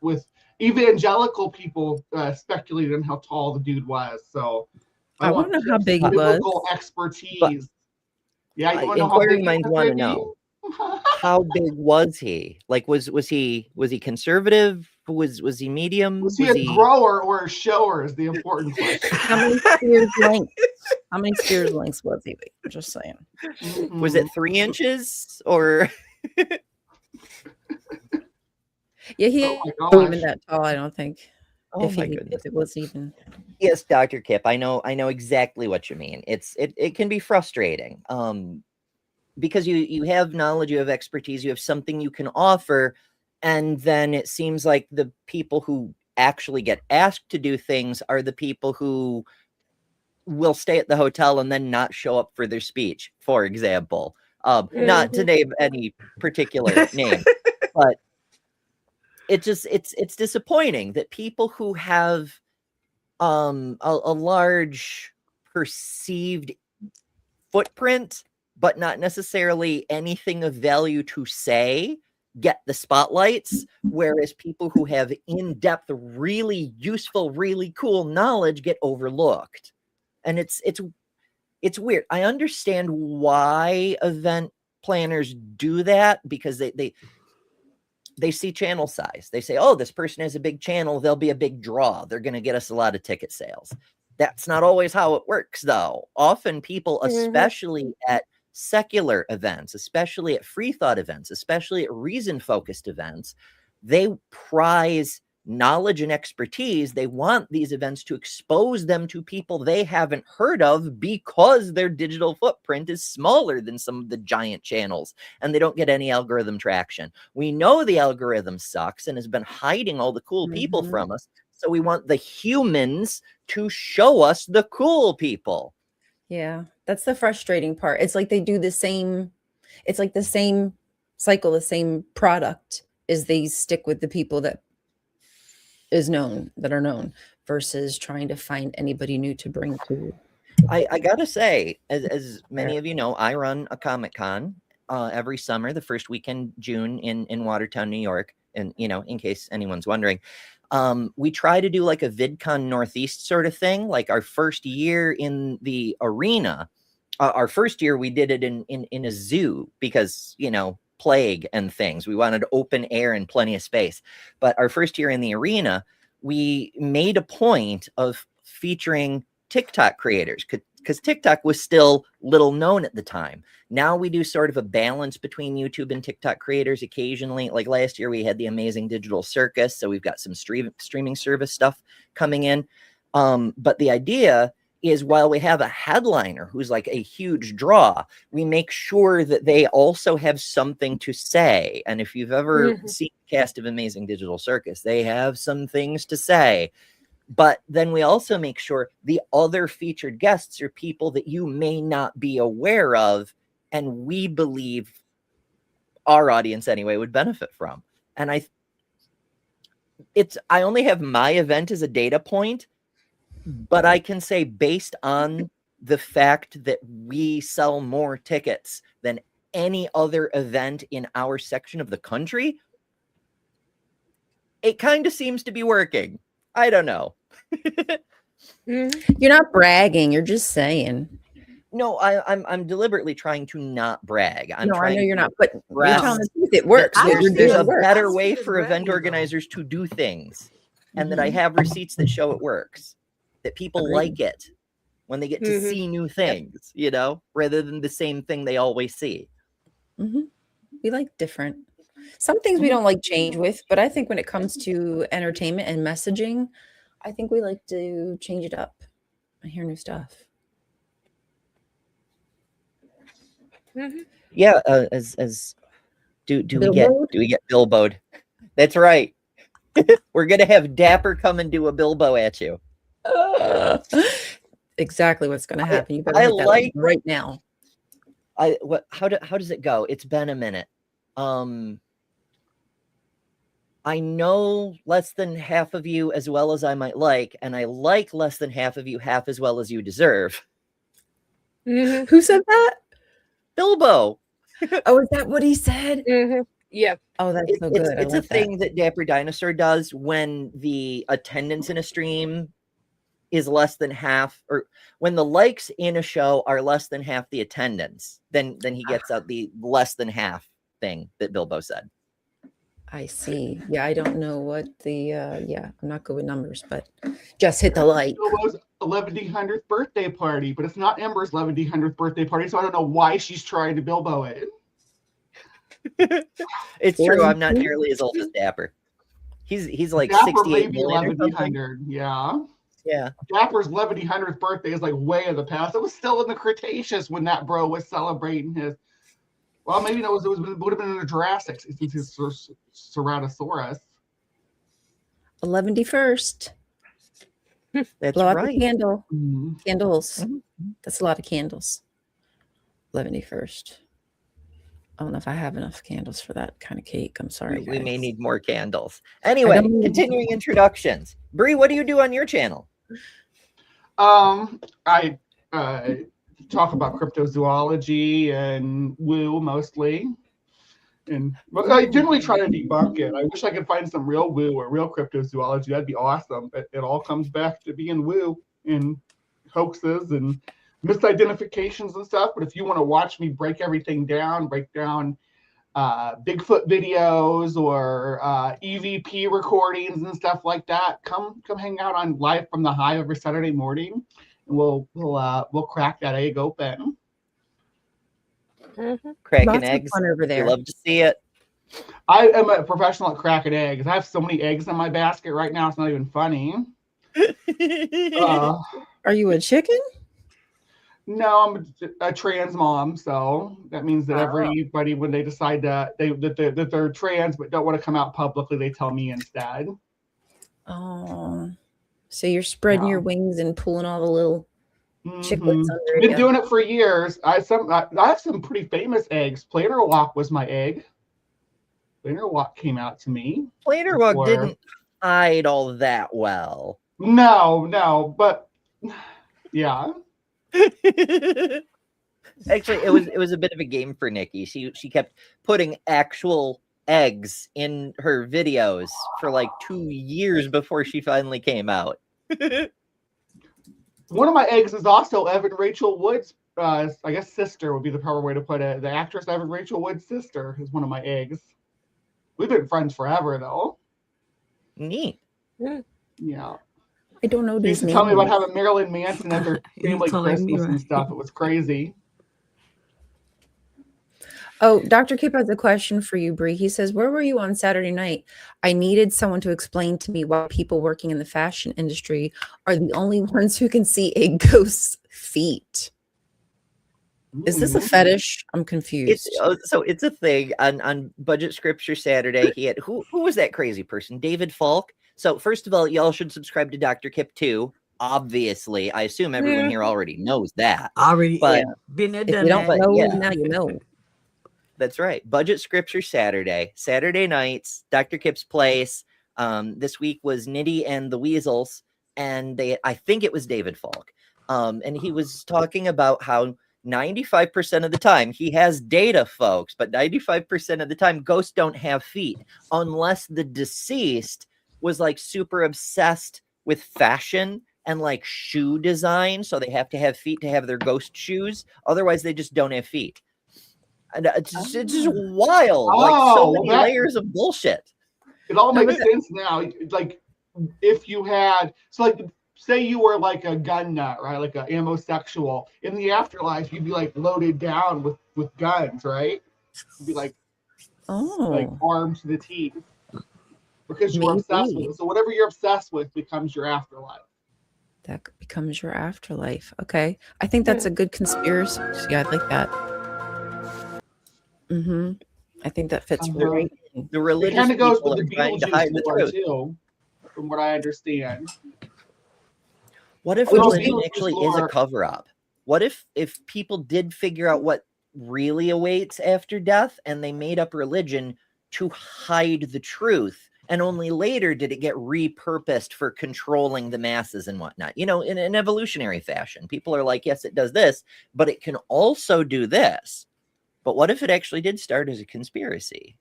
with evangelical people speculating on how tall the dude was. So I want to know how big he was. biblical expertise. Yeah, you want to know how Inquiring big minds want to know. How big was he? Like, was he conservative? Was he medium? Was he a grower or a shower is the important question. How many spears length? How many spears lengths was he? I'm just saying. Mm-hmm. Was it 3 inches or? Yeah, he Oh my wasn't even gosh. that tall, I don't think. Oh if my he, goodness. if it was even. Yes, Dr. Kip, I know exactly what you mean. It can be frustrating. Because you have knowledge, you have expertise, you have something you can offer, and then it seems like the people who actually get asked to do things are the people who will stay at the hotel and then not show up for their speech, for example. Not to name any particular name, but it's disappointing that people who have a large perceived footprint but not necessarily anything of value to say get the spotlights, whereas people who have in-depth, really useful, really cool knowledge get overlooked. And it's weird. I understand why event planners do that, because they see channel size. They say, oh, this person has a big channel, they'll be a big draw, they're going to get us a lot of ticket sales. That's not always how it works, though. Often people, especially at secular events, especially at free thought events, especially at reason-focused events, they prize knowledge and expertise. They want these events to expose them to people they haven't heard of because their digital footprint is smaller than some of the giant channels and they don't get any algorithm traction. We know the algorithm sucks and has been hiding all the cool people from us. So we want the humans to show us the cool people. Yeah, that's the frustrating part. It's like they do the same, it's like the same cycle, the same product, is they stick with the people that are known versus trying to find anybody new to bring to. I gotta say, as many of you know, I run a Comic-Con every summer, the first weekend June in Watertown, New York. And, in case anyone's wondering, we try to do like a VidCon Northeast sort of thing. Like our first year in the arena, our first year we did it in a zoo because, plague and things. We wanted open air and plenty of space. But our first year in the arena, we made a point of featuring TikTok creators because TikTok was still little known at the time. Now we do sort of a balance between YouTube and TikTok creators occasionally. Like last year, we had the Amazing Digital Circus. So we've got some streaming service stuff coming in. But the idea is, while we have a headliner who's like a huge draw, we make sure that they also have something to say. And if you've ever seen the cast of Amazing Digital Circus, they have some things to say. But then we also make sure the other featured guests are people that you may not be aware of and we believe our audience anyway would benefit from. And I only have my event as a data point, but I can say based on the fact that we sell more tickets than any other event in our section of the country, it kind of seems to be working. I don't know. You're not bragging. You're just saying. No, I'm deliberately trying to not brag. I know you're not, but you're telling the truth. It works. There's a better way for event organizers to do things, and that I have receipts that show it works. That people like it when they get to see new things, you know, rather than the same thing they always see. We like different. Some things we don't like change with, but I think when it comes to entertainment and messaging, I think we like to change it up and hear new stuff. Yeah, do we get Bilbo'd? That's right. We're gonna have Dapper come and do a Bilbo at you. Exactly what's gonna happen. You better hit that right now. How does it go? It's been a minute. I know less than half of you as well as I might like, and I like less than half of you half as well as you deserve. Who said that? Bilbo. Oh, is that what he said? Yeah. Oh, that's so good. It's a thing that Dapper Dinosaur does when the attendance in a stream is less than half, or when the likes in a show are less than half the attendance, then he gets out the less than half thing that Bilbo said. I see. Yeah, I don't know what the I'm not good with numbers, but just hit the like. Bilbo's 1100th birthday party, but it's not Ember's 1100th birthday party, so I don't know why she's trying to Bilbo it. It's true. I'm not nearly as old as Dapper. He's like Dapper 68 maybe 1100. Yeah. Dapper's 1100th birthday is like way in the past. It was still in the Cretaceous when that bro was celebrating his. Well, maybe it would have been in the Jurassic since his Ceratosaurus. 11st. That's Blow out right. the candle. Candles. That's a lot of candles. 11st. I don't know if I have enough candles for that kind of cake. I'm sorry, We guys. may need more candles. Anyway, continuing introductions. Bree, what do you do on your channel? I talk about cryptozoology and woo mostly. And I generally try to debunk it. I wish I could find some real woo or real cryptozoology. That'd be awesome. But it all comes back to being woo and hoaxes and misidentifications and stuff. But if you want to watch me break everything down, break down Bigfoot videos or EVP recordings and stuff like that, come hang out on Live from the Hive every Saturday morning, and we'll crack that egg open. Cracking eggs over there. You love to see it. I am a professional at cracking eggs. I have so many eggs in my basket right now. It's not even funny. Are you a chicken? No, I'm a trans mom, so that means that everybody, when they decide that they're trans but don't want to come out publicly, they tell me instead. Oh, so you're spreading your wings and pulling all the little chiclets under. Been doing it for years. I have some pretty famous eggs. Planer Walk was my egg. Planer Walk came out to me. Planer Walk didn't hide all that well. No, but yeah. Actually, it was a bit of a game for Nikki. She kept putting actual eggs in her videos for like 2 years before she finally came out. One of my eggs is also Evan Rachel Wood's, I guess sister would be the proper way to put it. The actress Evan Rachel Wood's sister is one of my eggs. We've been friends forever, though. Neat. Yeah. I don't know these names. Tell me about having Marilyn Manson at their family Christmas and stuff. It was crazy. Oh, Dr. Kip has a question for you, Bree. He says, where were you on Saturday night? I needed someone to explain to me why people working in the fashion industry are the only ones who can see a ghost's feet. Is this a fetish? I'm confused. It's a thing on Budget Scripture Saturday. He had who was that crazy person? David Falk. So first of all, y'all should subscribe to Dr. Kip too. obviously, I assume everyone here already knows that. Already, but been there, If done you don't that. know, now you know. That's right. Budget Scripture Saturday nights, Dr. Kip's Place. This week was Nitty and the Weasels, and I think it was David Falk. And he was talking about how 95% of the time, he has data, folks, but 95% of the time, ghosts don't have feet unless the deceased was like super obsessed with fashion and like shoe design. So they have to have feet to have their ghost shoes. Otherwise, they just don't have feet. And it's just wild. Like so many layers of bullshit. It all makes sense now. Like if you had, so like say you were like a gun nut, right? Like an ammosexual. In the afterlife, you'd be like loaded down with guns, right? You'd be like armed to the teeth because you were obsessed with it. So whatever you're obsessed with becomes your afterlife. That becomes your afterlife. Okay. I think that's a good conspiracy. I like that. I think that fits right in. The religious kind of goes with the Beetlejuice lore too, from what I understand. What if religion actually is a cover-up? What if people did figure out what really awaits after death and they made up religion to hide the truth, and only later did it get repurposed for controlling the masses and whatnot? You know, in an evolutionary fashion, people are like, yes, it does this, but it can also do this. But what if it actually did start as a conspiracy?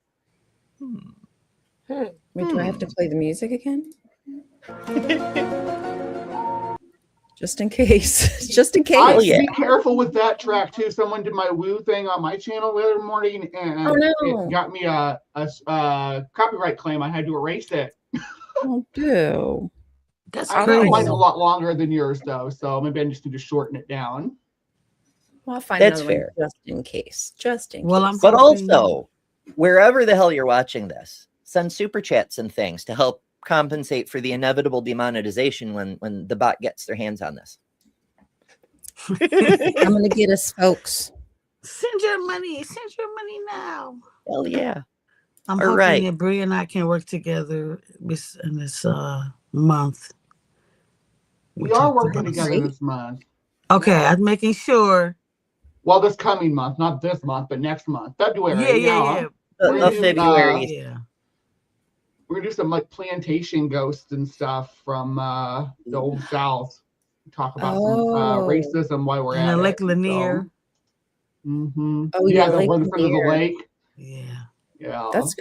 Wait, do I have to play the music again? Just in case. Just in case. Be careful with that track too. Someone did my woo thing on my channel the other morning, and it got me a copyright claim. I had to erase it. Oh, do. That's crazy. Mine's a lot longer than yours though, so maybe I just need to shorten it down. Well, I'll find another one just in case. Just in case. But also, wherever the hell you're watching this, send super chats and things to help compensate for the inevitable demonetization when the bot gets their hands on this. I'm gonna get us, folks. Send your money now. Hell yeah. I'm hoping that Brie and I can work together in this month. We are working together this month. Okay, I'm making sure. Well, this coming month, not this month, but next month, February. Yeah. February. We're gonna do some like plantation ghosts and stuff from the old South. Talk about some racism while we're at Lake Lanier. So. Oh yeah, the one in front of the lake. Yeah. That's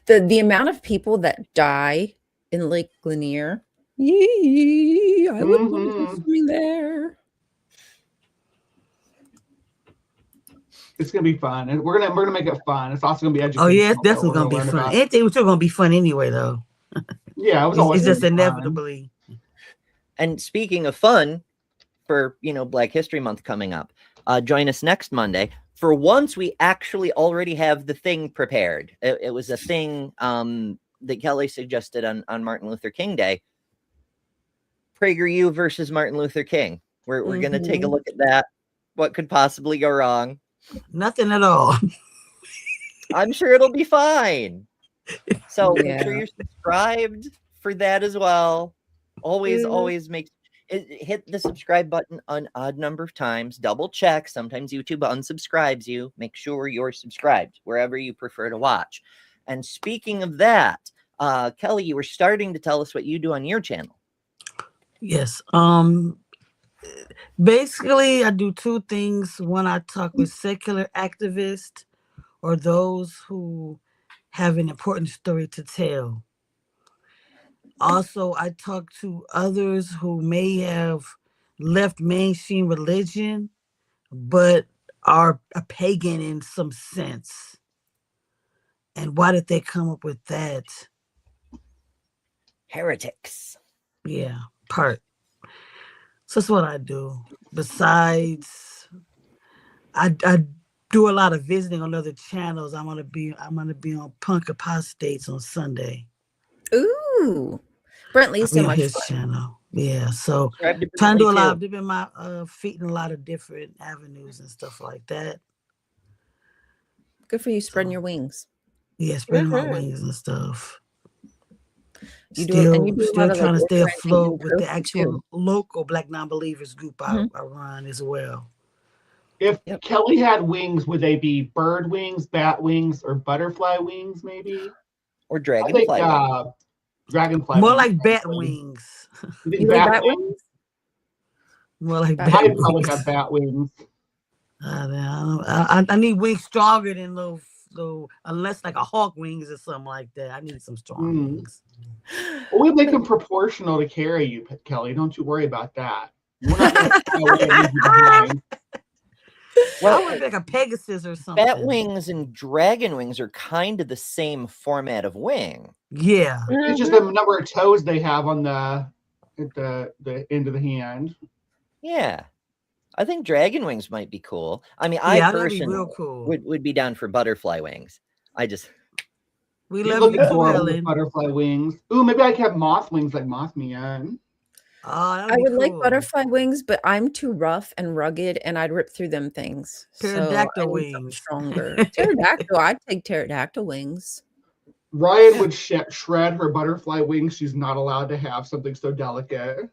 the amount of people that die in Lake Lanier. Yee, I would love to go swimming there. It's gonna be fun, and we're gonna make it fun. It's also gonna be educational. Oh yeah, it's definitely gonna be fun. Anything was still gonna be fun anyway, though. Yeah, it was always it's just inevitably. And speaking of fun, for Black History Month coming up, join us next Monday. For once, we actually already have the thing prepared. It was a thing that Kelly suggested on Martin Luther King Day. PragerU versus Martin Luther King. We're going to take a look at that. What could possibly go wrong? Nothing at all. I'm sure it'll be fine. So make sure you're subscribed for that as well. Always hit the subscribe button an odd number of times. Double check. Sometimes YouTube unsubscribes you. Make sure you're subscribed wherever you prefer to watch. And speaking of that, Kelly, you were starting to tell us what you do on your channel. Yes. Basically, I do two things. One, I talk with secular activists or those who have an important story to tell. Also, I talk to others who may have left mainstream religion, but are a pagan in some sense. And why did they come up with that? Heretics. Yeah, part. So that's what I do. Besides, I do a lot of visiting on other channels. I'm gonna be on Punk Apostates on Sunday. Ooh, Brentley's so much his fun. channel. Yeah, so trying to do a lot of dipping my feet in a lot of different avenues and stuff like that. Good for you, spreading your wings. Yeah, spreading my wings and stuff. You do it, and you do a Still lot of trying to stay organizing afloat and with the posting, actual too. local Black non-believers group I Mhm. run as well. If Yep. Kelly had wings, would they be bird wings, bat wings, or butterfly wings? Maybe. Or I think dragonfly wings. dragonfly More wings. like bat Actually. wings. You think You like bat bat wings? wings? More like Bat bat I'd probably wings. have bat wings. I need wings stronger than those, unless like a hawk wings or something like that. I need some strong wings. Well, we make them proportional to carry you, Kelly. Don't you worry about that. We're not going to leave you behind. Well, I would like a Pegasus or something. Bat wings and dragon wings are kind of the same format of wing. Yeah. It's just the number of toes they have on the end of the hand. Yeah. I think dragon wings might be cool. I mean, Yeah, I that'd be personally real cool. would be down for butterfly wings. We You love look you too, adorable with Ellen. butterfly wings. Ooh, maybe I could have moth wings like Mothman. Oh, that'd I be would like cool. butterfly wings, but I'm too rough and rugged, and I'd rip through them things. So I Pterodactyl need something wings. stronger. Pterodactyl, I'd take pterodactyl wings. Ryan would shred her butterfly wings. She's not allowed to have something so delicate.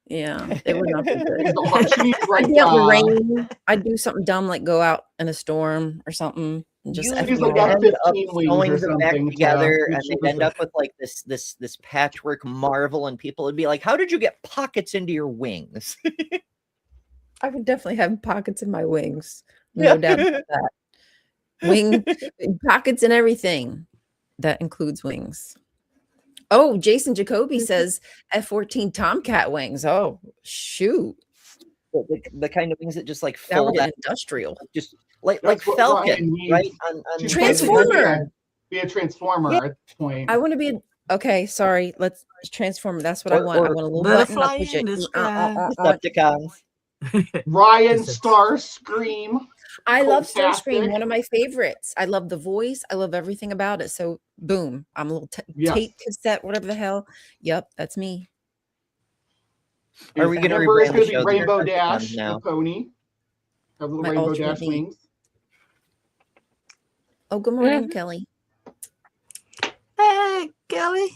Yeah, it would not be good. She needs I'd like be out in the rain. I'd do something dumb like go out in a storm or something and just You F She's me like all got up. end up 15 wings sewing or them back something together, to and they'd end up with like this patchwork marvel, and people would be like, "How did you get pockets into your wings?" I would definitely have pockets in my wings. No doubt about that. Wing pockets and everything. That includes wings. Oh, Jason Jacoby says F-14 Tomcat wings. Oh, shoot. The kind of wings that just like That would fold get out, industrial. just like That's what Falcon, Ryan needs. right? She's Transformer. Be a transformer Yeah. at this point. I want to be okay. Sorry, let's transform. That's what I want. I want a little button. Butterfly I'll push in it. the sky. Decepticons. Ryan Starscream. I love Starscream. Fantastic. One of my favorites. I love the voice. I love everything about it. So boom, I'm a little Yes. tape cassette, whatever the hell. Yep, that's me. Are we going to Amber is rebrand going the to show be the Rainbow Decepticons Dash, now? the pony. Have little My Rainbow alternate Dash me. wings. Oh, good morning, Kelly. Hey, Kelly.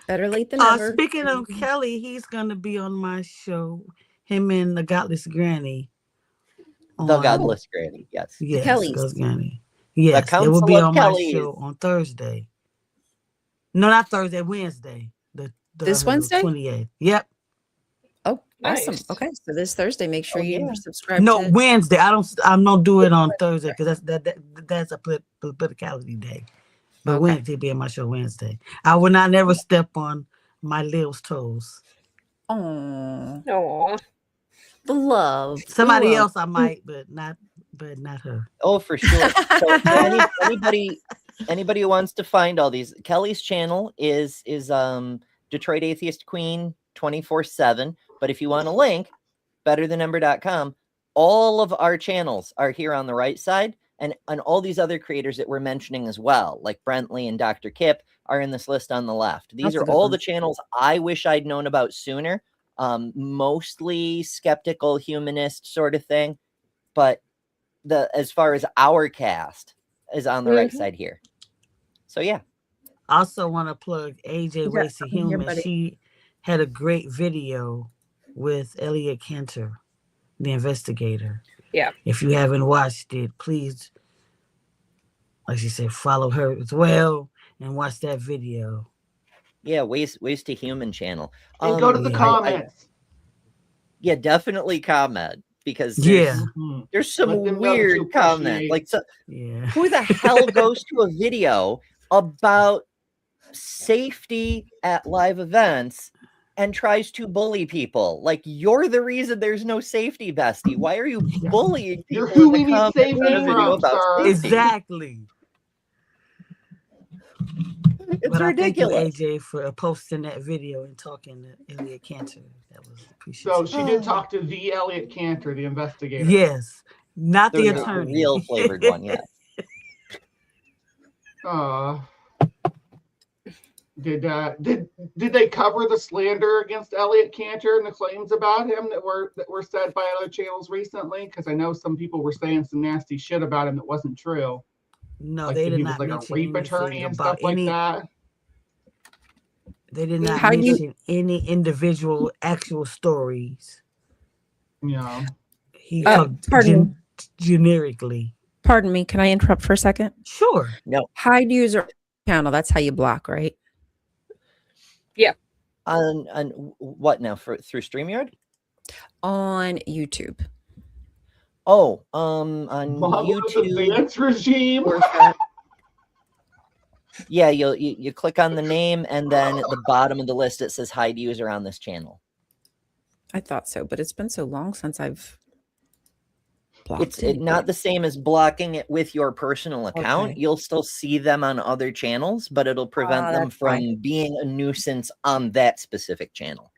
Better late than never. Speaking of Kelly, he's gonna be on my show. Him and the Godless Granny. The Godless Granny, yes. Yes, Kellys. Godless Granny. Yes, The it will be Council of on my Kellys. show on Thursday. No, not Thursday, Wednesday. This Wednesday? 28th. Yep. Oh, awesome. Nice. Okay, so this Thursday, make sure you subscribe. No, to Wednesday. I'm not do it on Thursday because that's a politicality day. But Okay. Wednesday be on my show Wednesday. I will not never step on my Lil's toes. Oh, Aw. the love. Somebody The love. else I might, but not her. Oh, for sure. So anybody who wants to find all these, Kelly's channel is Detroit Atheist Queen 24/7. But if you want a link, betterthanumber.com. All of our channels are here on the right side, and all these other creators that we're mentioning as well, like Brentley and Dr. Kip, are in this list on the left. These That's a are good all one. the channels I wish I'd known about sooner. Mostly skeptical, humanist sort of thing, but as far as our cast is on the right side here. So yeah. I also want to plug AJ got Racy something here, Human. buddy. She had a great video with Elliot Cantor, the investigator. Yeah. If you haven't watched it, please, like she said, follow her as well and watch that video. Yeah, Ways to Human channel. And go to the yeah. comments. Yeah, definitely comment, because Yeah. there's some Let them know that weird you comments. appreciate- Like, so, Yeah. who the hell goes to a video about safety at live events and tries to bully people? Like, you're the reason there's no safety, bestie. Why are you bullying people? You're who in we the need comments safety on a video from, about sir. safety? Exactly. It's But I thank you, ridiculous. AJ, for posting that video and talking to Elliot Cantor. That was appreciated. So she did talk to the Elliot Cantor, the investigator. Yes, not the The attorney. real flavored one, yeah. Did they cover the slander against Elliot Cantor and the claims about him that were said by other channels recently? Because I know some people were saying some nasty shit about him that wasn't true. No, Like they that did he was not like a mention rape attorney anything and about stuff like that. They did not mention any individual actual stories. Yeah. He talked generically. Pardon me. Can I interrupt for a second? Sure. No. Hide user channel. That's how you block, right? Yeah. On what now? Through StreamYard? On YouTube. Oh, on YouTube. The Vance regime. Yeah, you click on the name, and then at the bottom of the list it says hide user on this channel. I thought so, but it's been so long since I've blocked It's not the same as blocking it with your personal account. Okay. You'll still see them on other channels, but it'll prevent them from being a nuisance on that specific channel.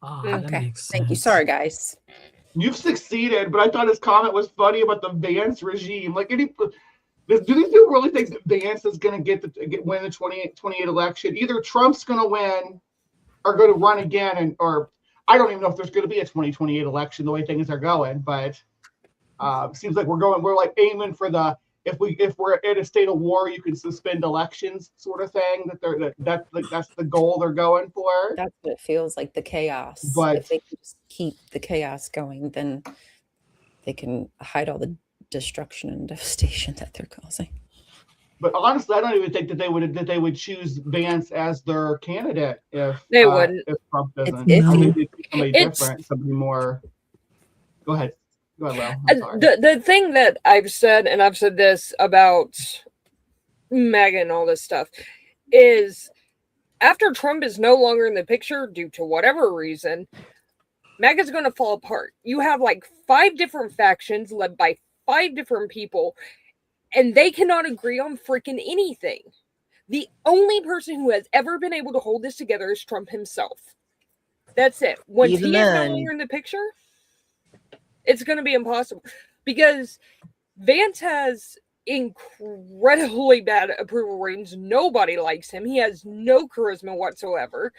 Okay. Thank you. Sorry, guys. You've succeeded, but I thought his comment was funny about the Vance regime. Like, do these people really think that Vance is going to win the 2028 election? Either Trump's going to win or going to run again, or I don't even know if there's going to be a 2028 election the way things are going. But seems like we're like aiming for the if we're in a state of war, you can suspend elections sort of thing. That's the goal they're going for. That's what it feels like, the chaos. But if they can just keep the chaos going, then they can hide all the destruction and devastation that they're causing. But honestly, I don't even think that they would choose Vance as their candidate if they wouldn't. If Trump doesn't. It's somebody different, somebody more. Go ahead. Well, the thing that I've said, and I've said this about MAGA and all this stuff, is after Trump is no longer in the picture due to whatever reason, MAGA is going to fall apart. You have like 5 different factions led by 5 different people, and they cannot agree on freaking anything. The only person who has ever been able to hold this together is Trump himself. That's it. Once he is no longer in the picture, it's going to be impossible, because Vance has incredibly bad approval ratings. Nobody likes him. He has no charisma whatsoever.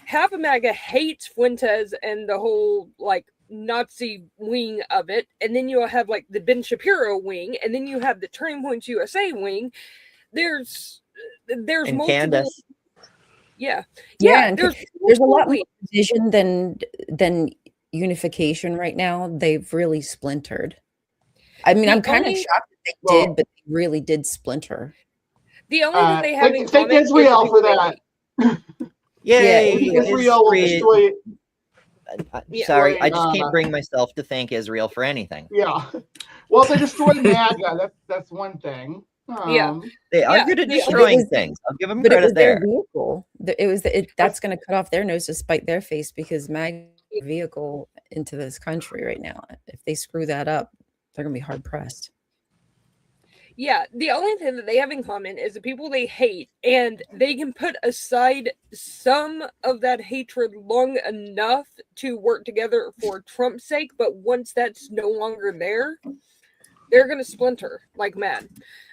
Half of MAGA hates Fuentes and the whole like Nazi wing of it, and then you'll have like the Ben Shapiro wing, and then you have the Turning Points USA wing. There's and multiple. Candace. Yeah. There's a lot more division than unification right now. They've really splintered. I mean, I'm kind of shocked that they did, but they really did splinter. The only thing they have in thank common Israel is for that. Yay! Israel will destroy. Sorry, I just can't bring myself to thank Israel for anything. Yeah, well, if they destroyed MAGA, that's one thing. They are good at destroying things. I'll give them credit there. Vehicle. That's going to cut off their nose to spite their face, because MAGA vehicle into this country right now. If they screw that up, they're going to be hard pressed. Yeah, the only thing that they have in common is the people they hate, and they can put aside some of that hatred long enough to work together for Trump's sake, but once that's no longer there, they're going to splinter like mad.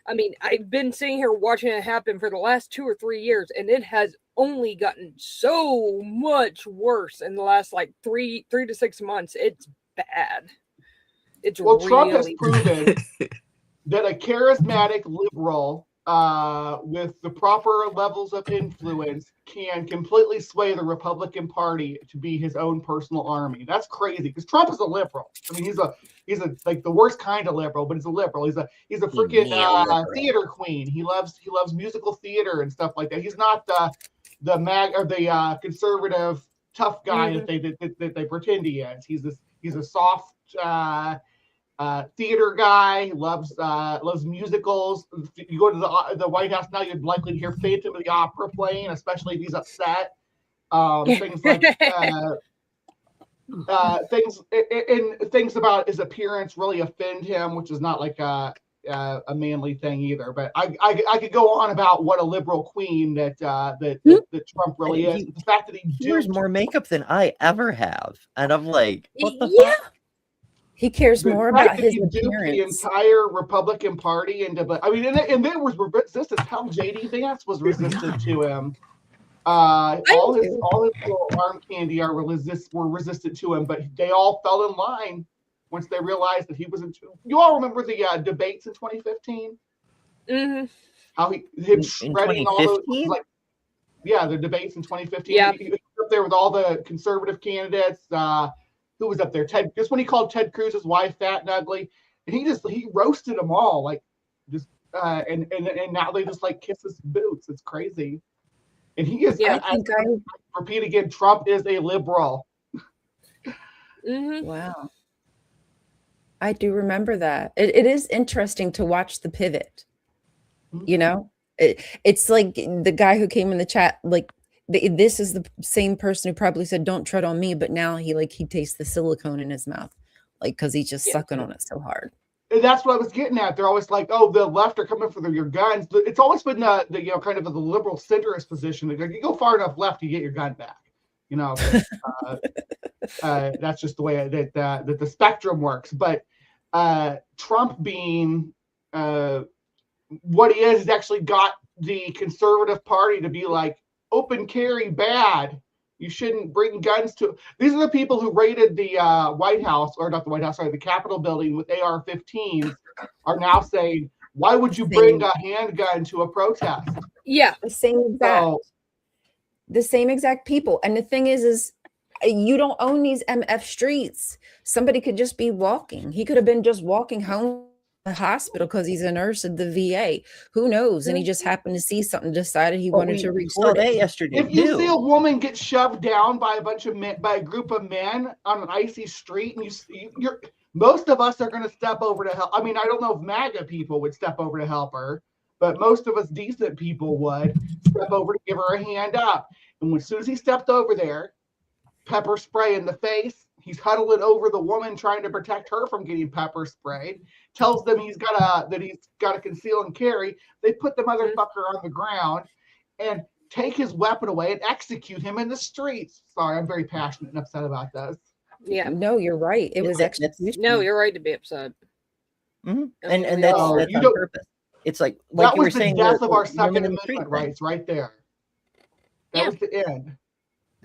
I mean, I've been sitting here watching it happen for the last 2 or 3 years, and it has only gotten so much worse in the last like 3 to 6 months. It's bad. It's really Trump has proven that a charismatic liberal with the proper levels of influence can completely sway the Republican Party to be his own personal army. That's crazy, because Trump is a liberal. I mean, he's a like the worst kind of liberal, but he's a liberal. He's a freaking theater queen. He loves musical theater and stuff like that. He's not the conservative tough guy that they pretend he is. He's a soft theater guy. Loves musicals. If you go to the White House now, you'd likely hear Phantom of the Opera playing, especially if he's upset. Things like things about his appearance really offend him, which is not like a manly thing either. But I could go on about what a liberal queen that Trump really is. The fact that he wears more makeup than I ever have, and I'm like, what the fuck? He cares more about his appearance. The entire Republican Party, and there was resistance. How JD Vance was resistant to him. All his little arm candy were resistant to him, but they all fell in line once they realized that he wasn't. You all remember the debates in 2015? Mm-hmm. How him shredding all those, like, Yeah, the debates in 2015. Yeah. He was up there with all the conservative candidates. Who was up there? Just when he called Ted Cruz's wife fat and ugly, and he roasted them all, like just and now they just like kiss his boots. It's crazy. And he is. Yeah. I repeat again, Trump is a liberal. Mm-hmm. Wow. I do remember that. It is interesting to watch the pivot. You know, it's like the guy who came in the chat, like this is the same person who probably said, "Don't tread on me," but now he tastes the silicone in his mouth, like because he's just sucking on it so hard. And that's what I was getting at. They're always like, "Oh, the left are coming for your guns." It's always been the kind of the liberal centrist position. You go far enough left, you get your gun back. You know, that's just the way that the spectrum works. But Trump being what he is actually got the conservative party to be like, open carry bad. You shouldn't bring guns to. These are the people who raided the White House, or not the White House, sorry, the Capitol building with AR-15s are now saying, why would you bring a handgun to a protest? Yeah. The same exact people. And the thing is you don't own these MF streets. Somebody could just be walking. He could have been just walking home from the hospital because he's a nurse at the VA. Who knows? And he just happened to see something, decided he wanted to record it yesterday. If you see a woman get shoved down by a group of men on an icy street, and you're most of us are going to step over to help. I mean, I don't know if MAGA people would step over to help her, but most of us decent people would step over to give her a hand up. And as soon as he stepped over there, pepper spray in the face. He's huddling over the woman trying to protect her from getting pepper sprayed. Tells them he's got to conceal and carry. They put the motherfucker on the ground and take his weapon away and execute him in the streets. Sorry, I'm very passionate and upset about this. Yeah. No, you're right. It was execution. No, you're right to be upset. Mm-hmm. And that's on purpose. It's like that you were was the saying, death of our Second Amendment rights right there. That was the end.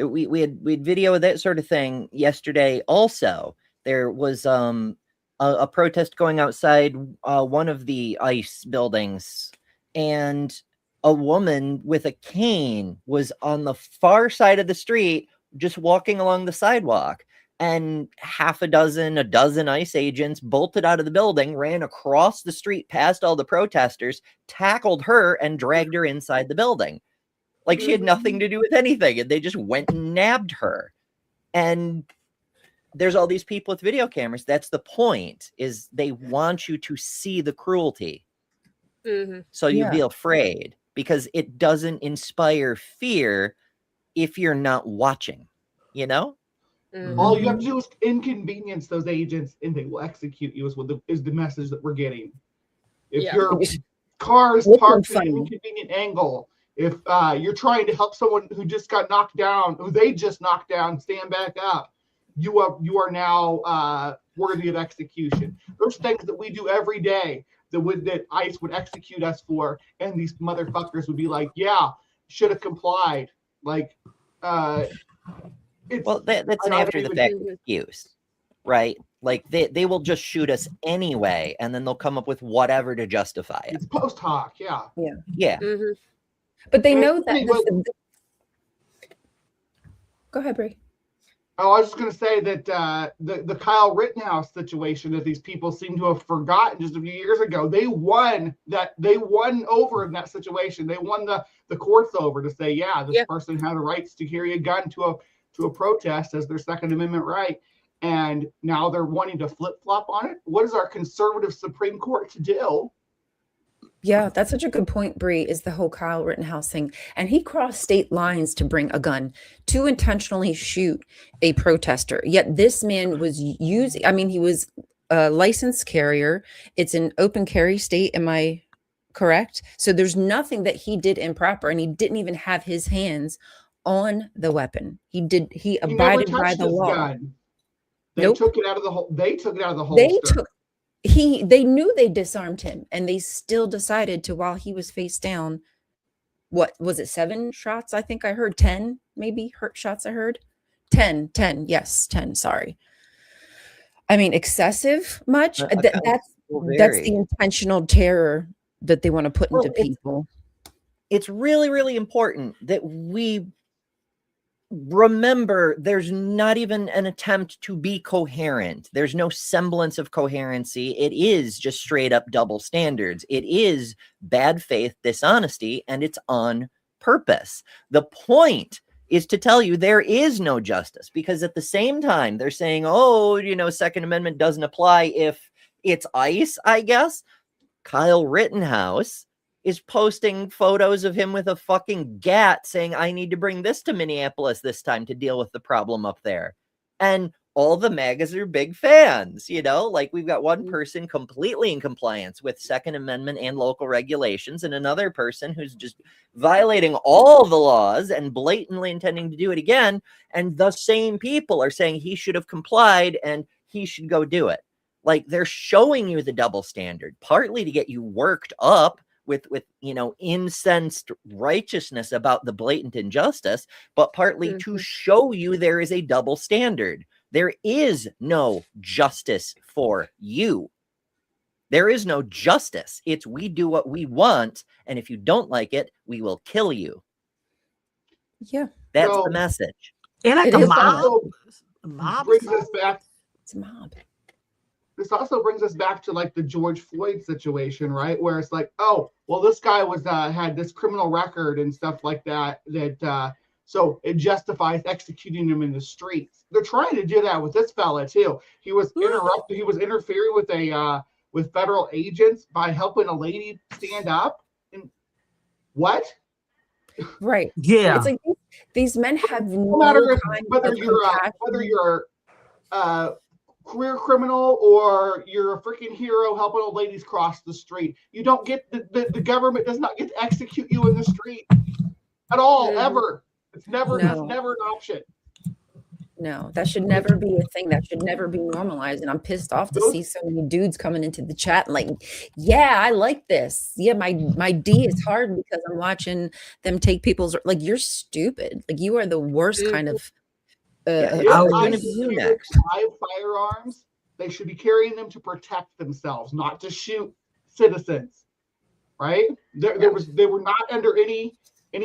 We had video of that sort of thing yesterday. Also, there was a protest going outside one of the ICE buildings, and a woman with a cane was on the far side of the street, just walking along the sidewalk, and a dozen ICE agents bolted out of the building, ran across the street past all the protesters, tackled her, and dragged her inside the building. Like she had nothing to do with anything, and they just went and nabbed her. And there's all these people with video cameras. That's the point, is they want you to see the cruelty. Mm-hmm. So you be afraid, because it doesn't inspire fear if you're not watching, you know? Mm-hmm. All you have to do is inconvenience those agents, and they will execute you, is the message that we're getting. If your car is parked at an inconvenient angle, if you're trying to help someone who just got knocked down, who they just knocked down, stand back up, you are now worthy of execution. There's things that we do every day that ICE would execute us for, and these motherfuckers would be like, "Yeah, should have complied." Like, that's an after the fact excuse, right? Like they will just shoot us anyway, and then they'll come up with whatever to justify it. It's post hoc, yeah. Mm-hmm. But they know that. Go ahead, Brie. Oh, I was just going to say that the Kyle Rittenhouse situation that these people seem to have forgotten just a few years ago, they won over in that situation. They won the courts over to say, this person had a rights to carry a gun to a protest as their Second Amendment right. And now they're wanting to flip-flop on it. What is our conservative Supreme Court to do? Yeah, that's such a good point, Brie, is the whole Kyle Rittenhouse thing. And he crossed state lines to bring a gun to intentionally shoot a protester. Yet this man was he was a licensed carrier. It's an open carry state. Am I correct? So there's nothing that he did improper, and he didn't even have his hands on the weapon. He abided by the law. Gun. They took it out of the holster. They knew they disarmed him, and they still decided to, while he was face down, what was it, 7 shots? I think I heard 10, maybe shots. I heard 10. Yes, 10. Sorry. I mean, excessive much. That's the intentional terror that they want to put into people. it's really, really important that we remember there's not even an attempt to be coherent. There's no semblance of coherency. It is just straight up double standards. It is bad faith dishonesty, and it's on purpose. The point is to tell you there is no justice, because at the same time they're saying, oh, Second Amendment doesn't apply if it's ICE, I guess. Kyle Rittenhouse is posting photos of him with a fucking gat saying, I need to bring this to Minneapolis this time to deal with the problem up there. And all the MAGAs are big fans, like we've got one person completely in compliance with Second Amendment and local regulations, and another person who's just violating all the laws and blatantly intending to do it again. And the same people are saying he should have complied and he should go do it. Like, they're showing you the double standard, partly to get you worked up with incensed righteousness about the blatant injustice, but partly to show you there is a double standard. There is no justice for you. There is no justice. It's we do what we want, and if you don't like it, we will kill you. Yeah. That's the message. And like a mob brings us back. It's a mob. This also brings us back to like the George Floyd situation, right? Where it's like, oh, well, this guy was had this criminal record and stuff like that. So it justifies executing him in the streets. They're trying to do that with this fella too. He was interrupted. He was interfering with federal agents by helping a lady stand up. And what? Right. Yeah. It's like these men have no matter whether you're career criminal or you're a freaking hero helping old ladies cross the street. You don't get the government does not get to execute you in the street at all, ever. It's never an option. No, that should never be a thing. That should never be normalized. And I'm pissed off to see so many dudes coming into the chat and like, yeah, I like this. Yeah, my D is hard because I'm watching them take people's, like, you're stupid. Like, you are the worst kind of firearms, they should be carrying them to protect themselves, not to shoot citizens. Right? They were not under any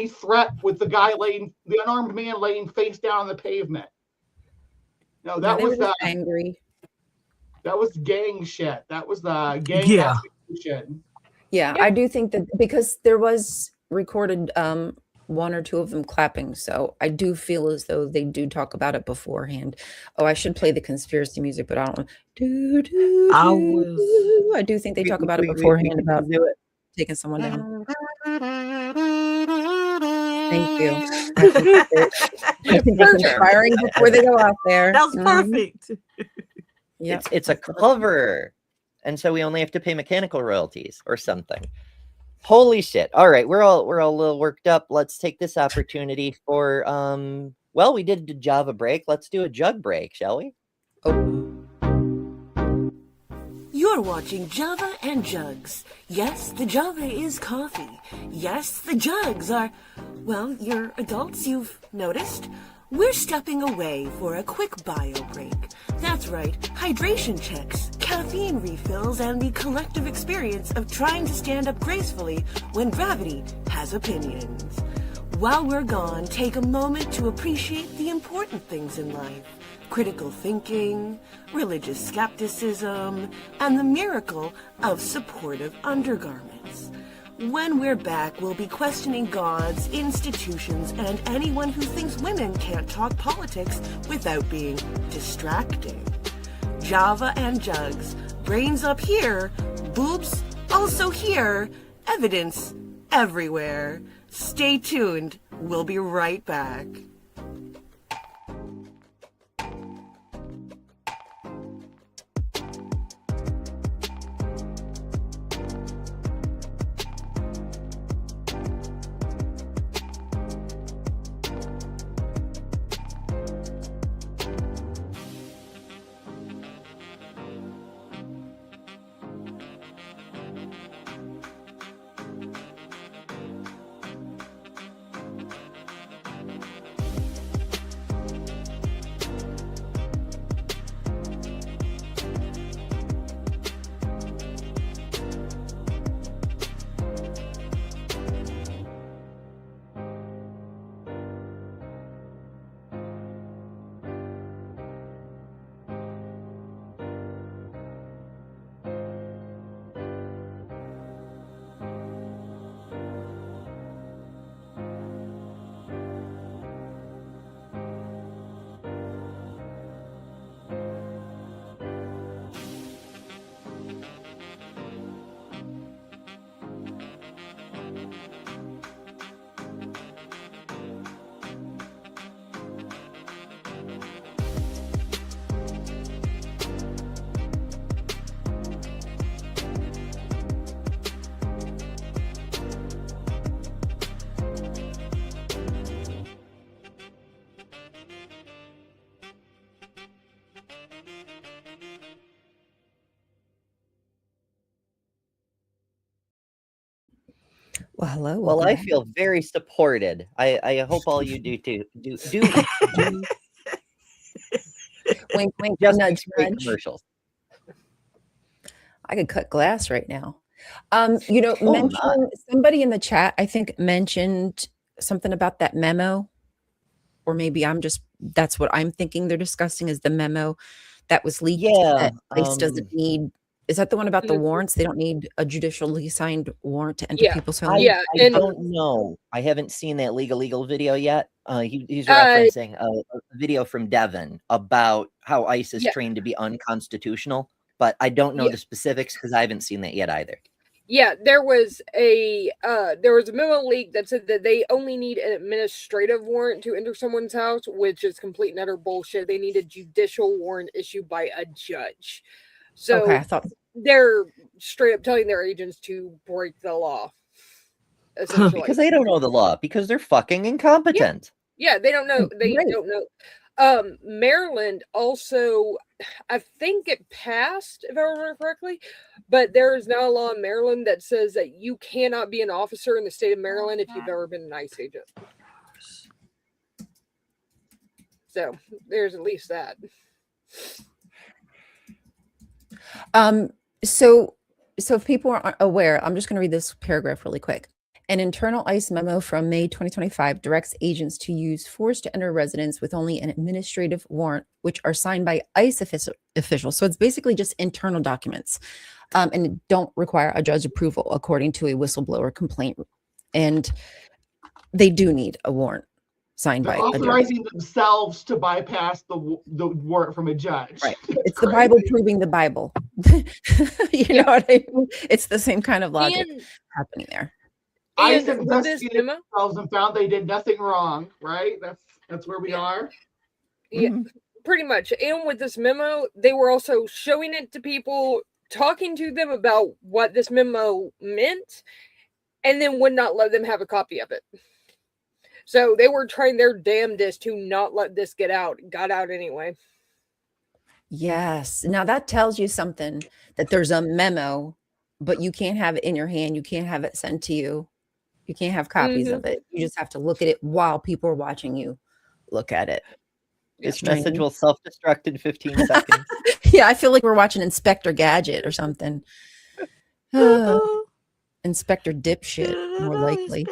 threat with the unarmed man laying face down on the pavement. No, that was angry. That was gang shit. That was the gang shit. Yeah, I do think that because there was recorded one or two of them clapping. So I do feel as though they do talk about it beforehand. Oh, I should play the conspiracy music, but I don't. I do think they talk about it beforehand about taking someone down. Thank you. I think that's inspiring before they go out there. That was perfect. Yeah, it's a cover, and so we only have to pay mechanical royalties or something. Holy shit. All right, we're all a little worked up. Let's take this opportunity for well, we did a Java break. Let's do a jug break, shall we? Oh. You're watching Java and Jugs. Yes, the Java is coffee. Yes, the Jugs are, well, you're adults, you've noticed. We're stepping away for a quick bio break. That's right, hydration checks, caffeine refills, and the collective experience of trying to stand up gracefully when gravity has opinions. While we're gone, take a moment to appreciate the important things in life. Critical thinking, religious skepticism, and the miracle of supportive undergarments. When we're back, we'll be questioning gods, institutions, and anyone who thinks women can't talk politics without being distracting. Java and Jugs, brains up here, boobs also here, evidence everywhere. Stay tuned. We'll be right back. Well, hello. Well, welcome I back. feel very supported. I hope all you do too. Do Wink, wink, just nudge, make great nudge. commercials. I could cut glass right now. Somebody in the chat, I think, mentioned something about that memo, or maybe that's what I'm thinking they're discussing is the memo that was leaked. Yeah, ICE doesn't need. Is that the one about the warrants? They don't need a judicially signed warrant to enter people's homes. I don't know. I haven't seen that legal video yet. He's referencing a video from Devin about how ICE is trained to be unconstitutional, but I don't know the specifics because I haven't seen that yet either. Yeah, there was a memo leak that said that they only need an administrative warrant to enter someone's house, which is complete and utter bullshit. They need a judicial warrant issued by a judge. So okay, I thought they're straight up telling their agents to break the law. Essentially. Because they don't know the law, because they're fucking incompetent. Yeah, they don't know. They don't know. Maryland also, I think it passed, if I remember correctly, but there is now a law in Maryland that says that you cannot be an officer in the state of Maryland if you've ever been an ICE agent. So there's at least that. So if people aren't aware, I'm just going to read this paragraph really quick. An internal ICE memo from May 2025 directs agents to use force to enter residence with only an administrative warrant, which are signed by ICE officials. So it's basically just internal documents, and don't require a judge approval, according to a whistleblower complaint. And they do need a warrant signed by authorizing themselves to bypass the warrant from a judge. Right. It's the Bible proving the Bible. You know what I mean? It's the same kind of logic happening there. ICE investigated themselves and found they did nothing wrong, right? That's where we are. Yeah, pretty much. And with this memo, they were also showing it to people, talking to them about what this memo meant, and then would not let them have a copy of it. So they were trying their damnedest to not let this get out. Got out anyway. Yes. Now that tells you something, that there's a memo, but you can't have it in your hand. You can't have it sent to you. You can't have copies of it. You just have to look at it while people are watching you look at it. This message will self-destruct in 15 seconds. Yeah, I feel like we're watching Inspector Gadget or something. Inspector Dipshit, more likely.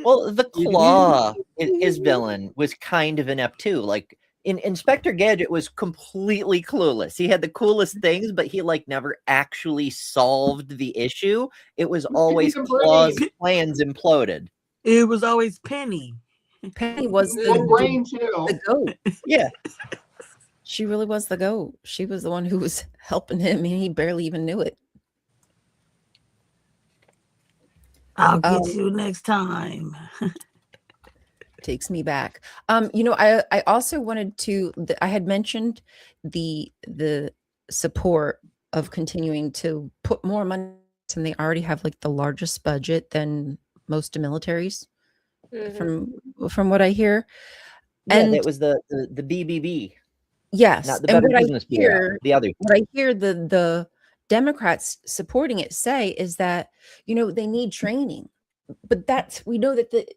Well, the Claw in his villain was kind of inept too. Like, Inspector Gadget was completely clueless. He had the coolest things, but he never actually solved the issue. It was always Claw's plans imploded. It was always Penny. Penny was the goat. Yeah. She really was the goat. She was the one who was helping him, and he barely even knew it. I'll get you next time. Takes me back. I also wanted to, I had mentioned the support of continuing to put more money, and they already have the largest budget than most militaries, from what I hear. And it was the BBB. Yes. Not the Better Business Bureau, the other. What I hear the Democrats supporting it say is that, they need training, but we know that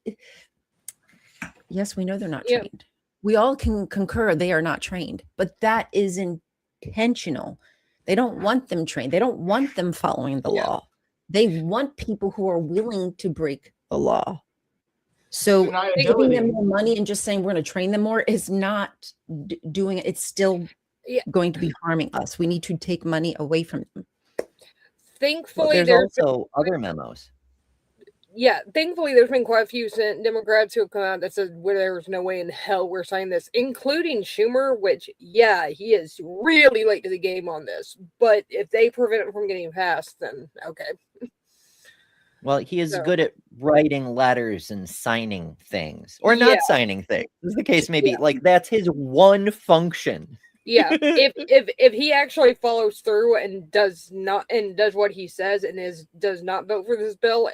yes, we know they're not trained. We all can concur they are not trained, but that is intentional. They don't want them trained. They don't want them following the law. They want people who are willing to break the law. So giving them more money and just saying we're going to train them more is not doing it. It's still going to be harming us. We need to take money away from them. Thankfully, there's also other memos. Yeah, thankfully, there's been quite a few Democrats who have come out that said there's no way in hell we're signing this, including Schumer, which, he is really late to the game on this. But if they prevent it from getting passed, then okay. Well, he is good at writing letters and signing things, or not signing things, as the case may be. That's his one function. Yeah, if he actually follows through and does what he says and does not vote for this bill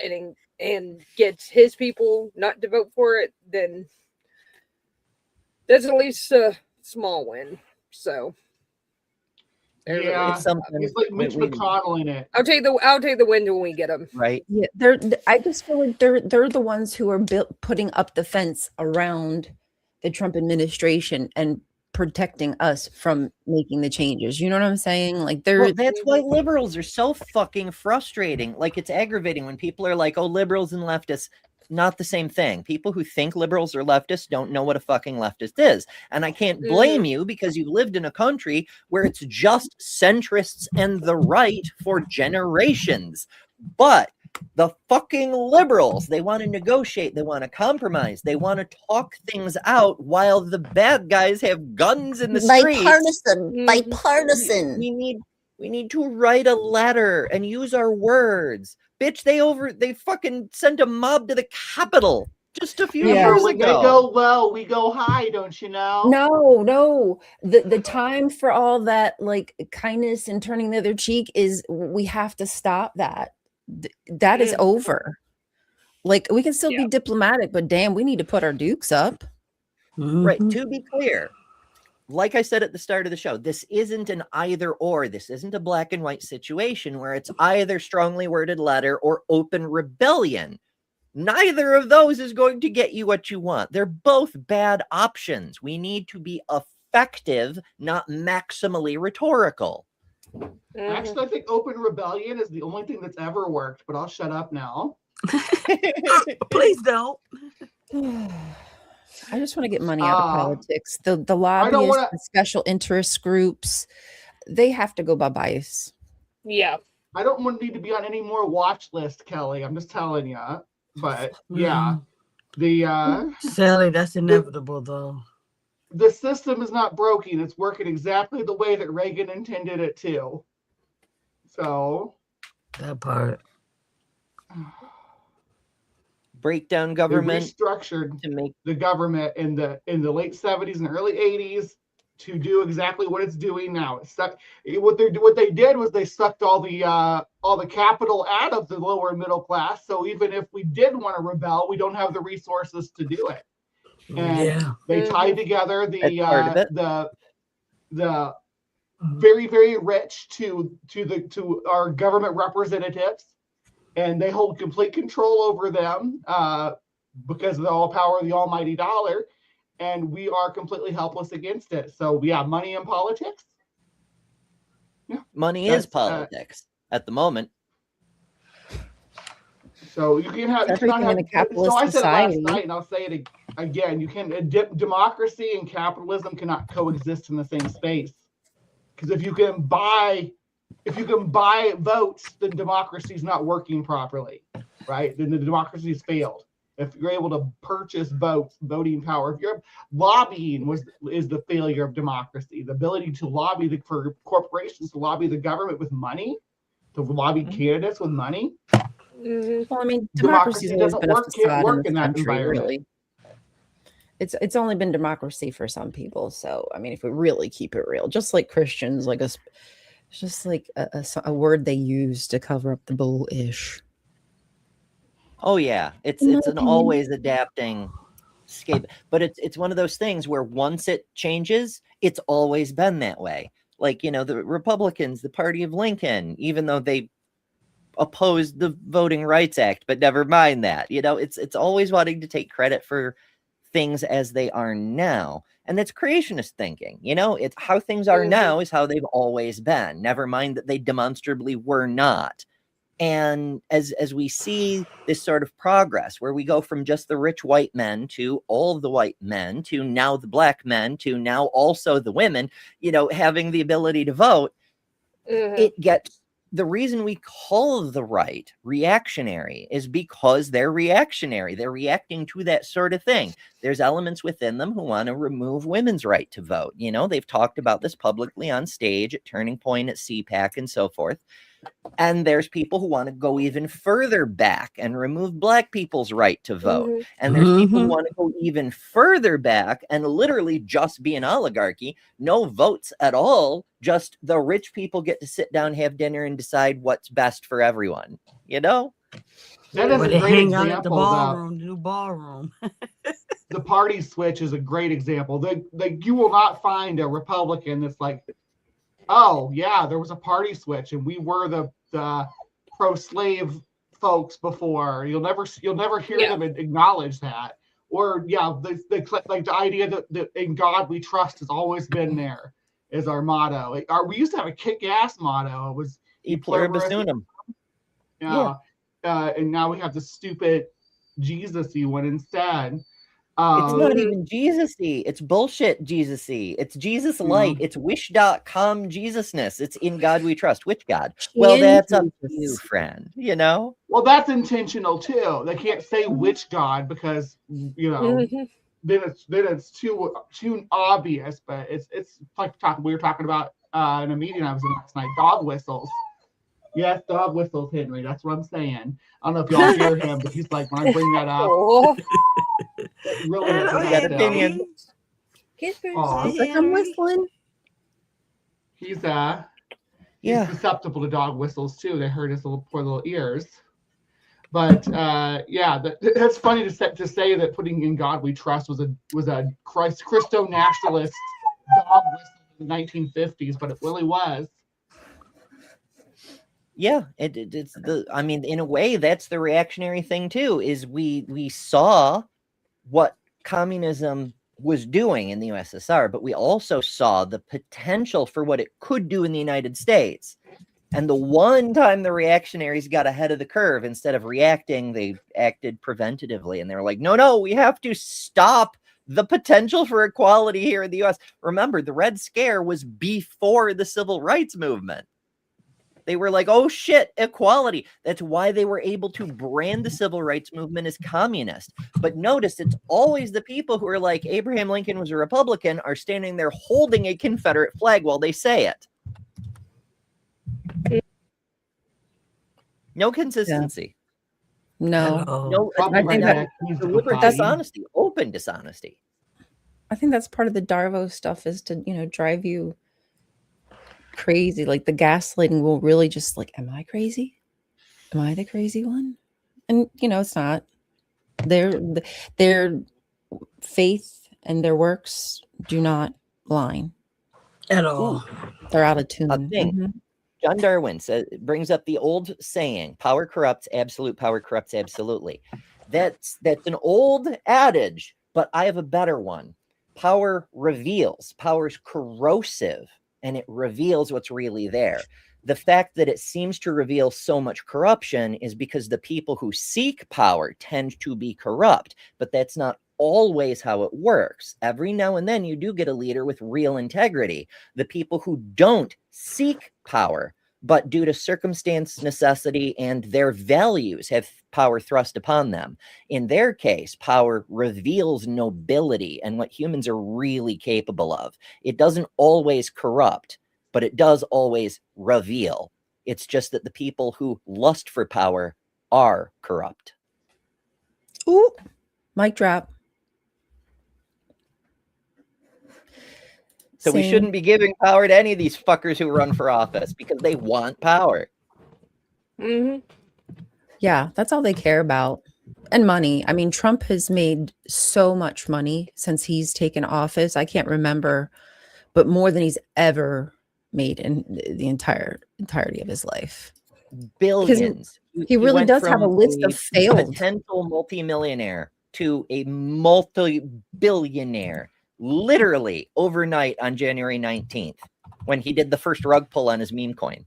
and gets his people not to vote for it, then that's at least a small win. So Yeah, It's something. it's like Mitch McConnell in it. I'll take the win when we get them. Right. Yeah, I just feel like they're the ones who are putting up the fence around the Trump administration and protecting us from making the changes. You know what I'm saying? Like that's why liberals are so fucking frustrating. Like, it's aggravating when people are like, oh, liberals and leftists. Not the same thing. People who think liberals are leftists don't know what a fucking leftist is. And I can't blame you, because you lived in a country where it's just centrists and the right for generations. But the fucking liberals, they want to negotiate, they want to compromise, they want to talk things out while the bad guys have guns in the streets. Bipartisan. We need to write a letter and use our words. Bitch, they fucking sent a mob to the Capitol just a few years when ago. They go low, we go high, don't you know? No. The time for all that like kindness and turning the other cheek we have to stop that. That is over. Like, we can still be diplomatic, but damn, we need to put our dukes up. Right. To be clear, like I said at the start of the show, this isn't an either or. This isn't a black and white situation where it's either strongly worded letter or open rebellion. Neither of those is going to get you what you want. They're both bad options. We need to be effective, not maximally rhetorical. Actually, I think open rebellion is the only thing that's ever worked, but I'll shut up now. Please don't. I just want to get money out of politics. The lobbyists, the special interest groups, they have to go bye-byes. Yeah. I don't want to need to be on any more watch list, Kelly. I'm just telling you. But yeah, Sally, that's inevitable, though. The system is not broken. It's working exactly the way that Reagan intended it to. So that part. Break down government. They restructured to make the government in the late 70s and early 80s to do exactly what it's doing now. What they did was they sucked all the capital out of the lower middle class. So even if we did want to rebel, we don't have the resources to do it. And they tied together the very, very rich to our government representatives, and they hold complete control over them because of the all power of the almighty dollar, and we are completely helpless against it. So we have money in politics. Yeah, money is politics at the moment. So you can have everything in a capitalist society. So I said it last night, and I'll say it again. You can democracy and capitalism cannot coexist in the same space, because if you can buy votes, then democracy is not working properly, right? Then the democracy has failed. If you're able to purchase votes, voting power, if you're lobbying is the failure of democracy. The ability to lobby for corporations to lobby the government with money, to lobby candidates with money. Well, I mean, democracy's always been a facade in the country, really. It's only been democracy for some people. So, I mean, if we really keep it real, just like Christians, like it's just like a word they use to cover up the bullish. Oh yeah, it's an always adapting scape, but it's one of those things where once it changes, it's always been that way. Like, the Republicans, the party of Lincoln, even though they opposed the Voting Rights Act, but never mind that. It's always wanting to take credit for things as they are now, and that's creationist thinking. It's how things are now is how they've always been. Never mind that they demonstrably were not. And as we see this sort of progress, where we go from just the rich white men to all the white men to now the black men to now also the women, having the ability to vote, it gets. The reason we call the right reactionary is because they're reactionary. They're reacting to that sort of thing. There's elements within them who want to remove women's right to vote. They've talked about this publicly on stage at Turning Point, at CPAC, and so forth. And there's people who want to go even further back and remove black people's right to vote. And there's people who want to go even further back and literally just be an oligarchy, no votes at all. Just the rich people get to sit down, have dinner, and decide what's best for everyone. That is a great example. At the ballroom, the new ballroom. The party switch is a great example. You will not find a Republican that's like, oh yeah, there was a party switch, and we were the pro-slave folks before. You'll never hear them acknowledge that. Or like the idea that in God we trust has always been there is our motto. We used to have a kick-ass motto. It was E pluribus unum. Yeah. And now we have the stupid Jesus-y one instead. It's not even Jesus-y. It's bullshit Jesus-y. It's Jesus light. It's wish.com Jesusness. It's in God we trust. Which God? Well, that's up to you, friend. You know? Well, that's intentional too. They can't say which God because, you know, then it's too obvious. But it's like we were talking about in a meeting I was in last night. Dog whistles. Yes, dog whistles, Henry. That's what I'm saying. I don't know if y'all hear him, but he's like, when I bring that up, really got opinion. He's like, I'm whistling. He's susceptible to dog whistles too. They hurt his poor little ears. But that's funny to say that putting in God we trust was a Christo nationalist dog whistle in the 1950s, but it really was. Yeah, it's I mean, in a way, that's the reactionary thing too, is we saw what communism was doing in the USSR, but we also saw the potential for what it could do in the United States. And the one time the reactionaries got ahead of the curve, instead of reacting, they acted preventatively. And they were like, no, we have to stop the potential for equality here in the US. Remember, the Red Scare was before the Civil Rights Movement. They were like, oh shit, equality. That's why they were able to brand the civil rights movement as communist. But notice, it's always the people who are like, Abraham Lincoln was a Republican, are standing there holding a Confederate flag while they say it. No consistency. No. I think that deliberate dishonesty, open dishonesty. I think that's part of the Darvo stuff, is to, drive you crazy. Like the gaslighting will really just like, am I crazy? Am I the crazy one? And it's not. Their faith and their works do not line at all. They're out of tune. Mm-hmm. John Darwin brings up the old saying, power corrupts, absolute power corrupts absolutely. That's an old adage, but I have a better one. Power reveals. Power's corrosive, and it reveals what's really there. The fact that it seems to reveal so much corruption is because the people who seek power tend to be corrupt, but that's not always how it works. Every now and then you do get a leader with real integrity. The people who don't seek power, but due to circumstance, necessity, and their values have power thrust upon them. In their case, power reveals nobility and what humans are really capable of. It doesn't always corrupt, but it does always reveal. It's just that the people who lust for power are corrupt. Ooh, mic drop. So we shouldn't be giving power to any of these fuckers who run for office because they want power. Mm-hmm. Yeah, that's all they care about. And money. I mean, Trump has made so much money since he's taken office. I can't remember, but more than he's ever made in the entirety of his life. Billions. He really does have a list of failed potential multimillionaire to a multi-billionaire. Literally overnight on January 19th, when he did the first rug pull on his meme coin.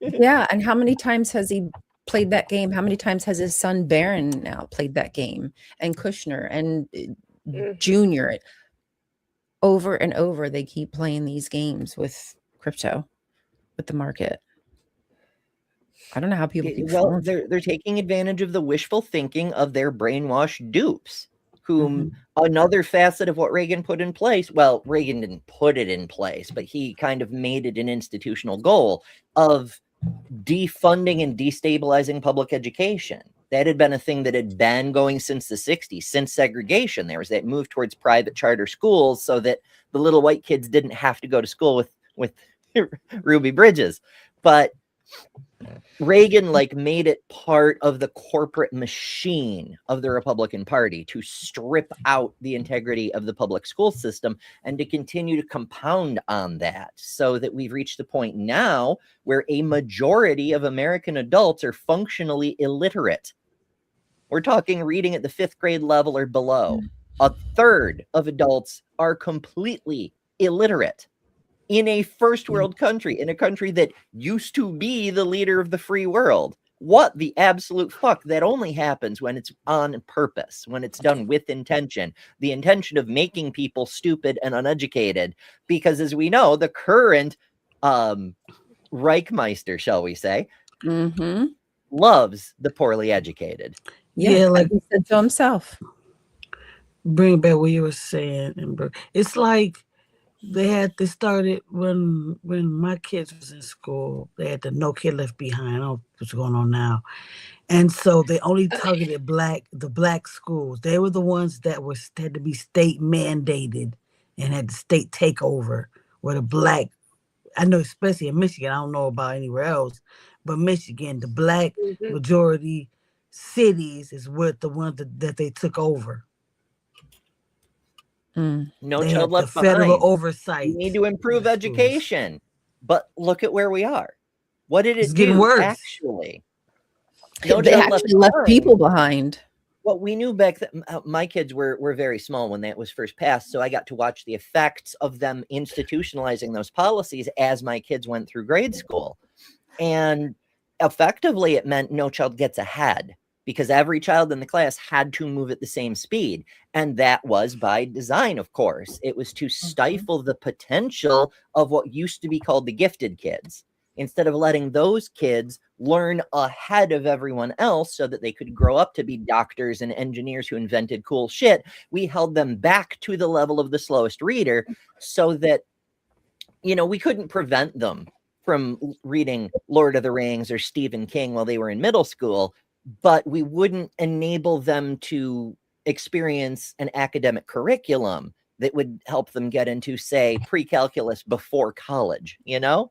Yeah, and how many times has he played that game? How many times has his son Barron now played that game? And Kushner and Junior. Over and over, they keep playing these games with crypto, with the market. I don't know how people keep they're taking advantage of the wishful thinking of their brainwashed dupes. Whom another facet of what Reagan put in place, well, Reagan didn't put it in place, but he kind of made it an institutional goal of defunding and destabilizing public education. That had been a thing that had been going since the 60s, since segregation. There was that move towards private charter schools so that the little white kids didn't have to go to school with Ruby Bridges. But Reagan like made it part of the corporate machine of the Republican Party to strip out the integrity of the public school system and to continue to compound on that, so that we've reached the point now where a majority of American adults are functionally illiterate. We're talking reading at the 5th grade level or below. A third of adults are completely illiterate. In a first world country, in a country that used to be the leader of the free world. What the absolute fuck? That only happens when it's on purpose, when it's done with intention, the intention of making people stupid and uneducated. Because as we know, the current Reichmeister, shall we say, loves the poorly educated. Yeah, like he said so himself. Bring back what you were saying, it's like they started when my kids was in school. They had the No Kid Left Behind. I don't know what's going on now, and so they only targeted the black schools. They were the ones that had to be state mandated and had the state take over. Where the black, I know especially in Michigan, I don't know about anywhere else, but Michigan, the black majority cities is what the ones that they took over. No they Child Left Behind. Federal oversight. We need to improve education, but look at where we are. What did it do? Worse. Actually, they actually left people behind. Well, we knew back then. My kids were very small when that was first passed, so I got to watch the effects of them institutionalizing those policies as my kids went through grade school, and effectively, it meant no child gets ahead, because every child in the class had to move at the same speed. And that was by design, of course. It was to stifle the potential of what used to be called the gifted kids. Instead of letting those kids learn ahead of everyone else so that they could grow up to be doctors and engineers who invented cool shit, we held them back to the level of the slowest reader so that, we couldn't prevent them from reading Lord of the Rings or Stephen King while they were in middle school, but we wouldn't enable them to experience an academic curriculum that would help them get into, say, pre-calculus before college, No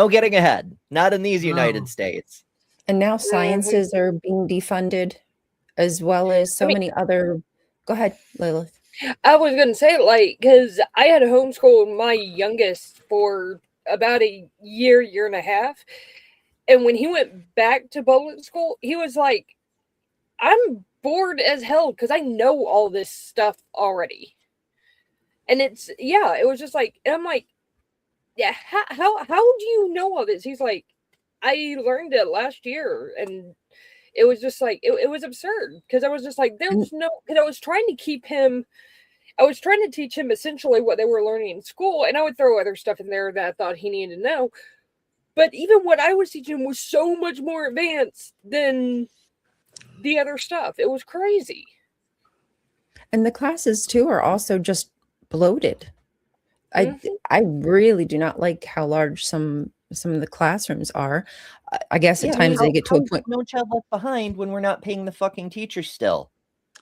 getting ahead, not in these United States. And now sciences are being defunded, as well as so many other... Go ahead, Lilith. I was going to say, because I had to homeschool my youngest for about a year and a half. And when he went back to public school, he was like, I'm bored as hell because I know all this stuff already. And it was just like, and I'm like, yeah, how do you know all this? He's like, I learned it last year. And it was just like, it was absurd because I was just like, because I was trying to teach him essentially what they were learning in school. And I would throw other stuff in there that I thought he needed to know. But even what I was teaching was so much more advanced than the other stuff. It was crazy. And the classes, too, are also just bloated. I really do not like how large some of the classrooms are. I guess at times they get to a point. No Child Left Behind when we're not paying the fucking teachers still.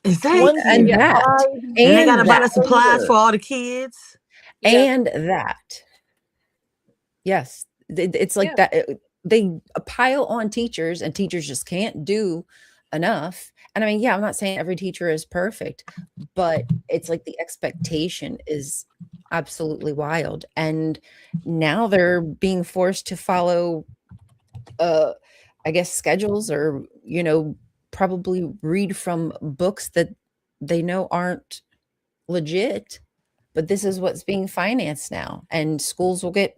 Exactly. And that. And they got to buy the supplies for all the kids. And that. Yes. It's like that. They pile on teachers, and teachers just can't do enough. And I mean, I'm not saying every teacher is perfect, but it's like the expectation is absolutely wild. And now they're being forced to follow, I guess, schedules or, probably read from books that they know aren't legit, but this is what's being financed now. And schools will get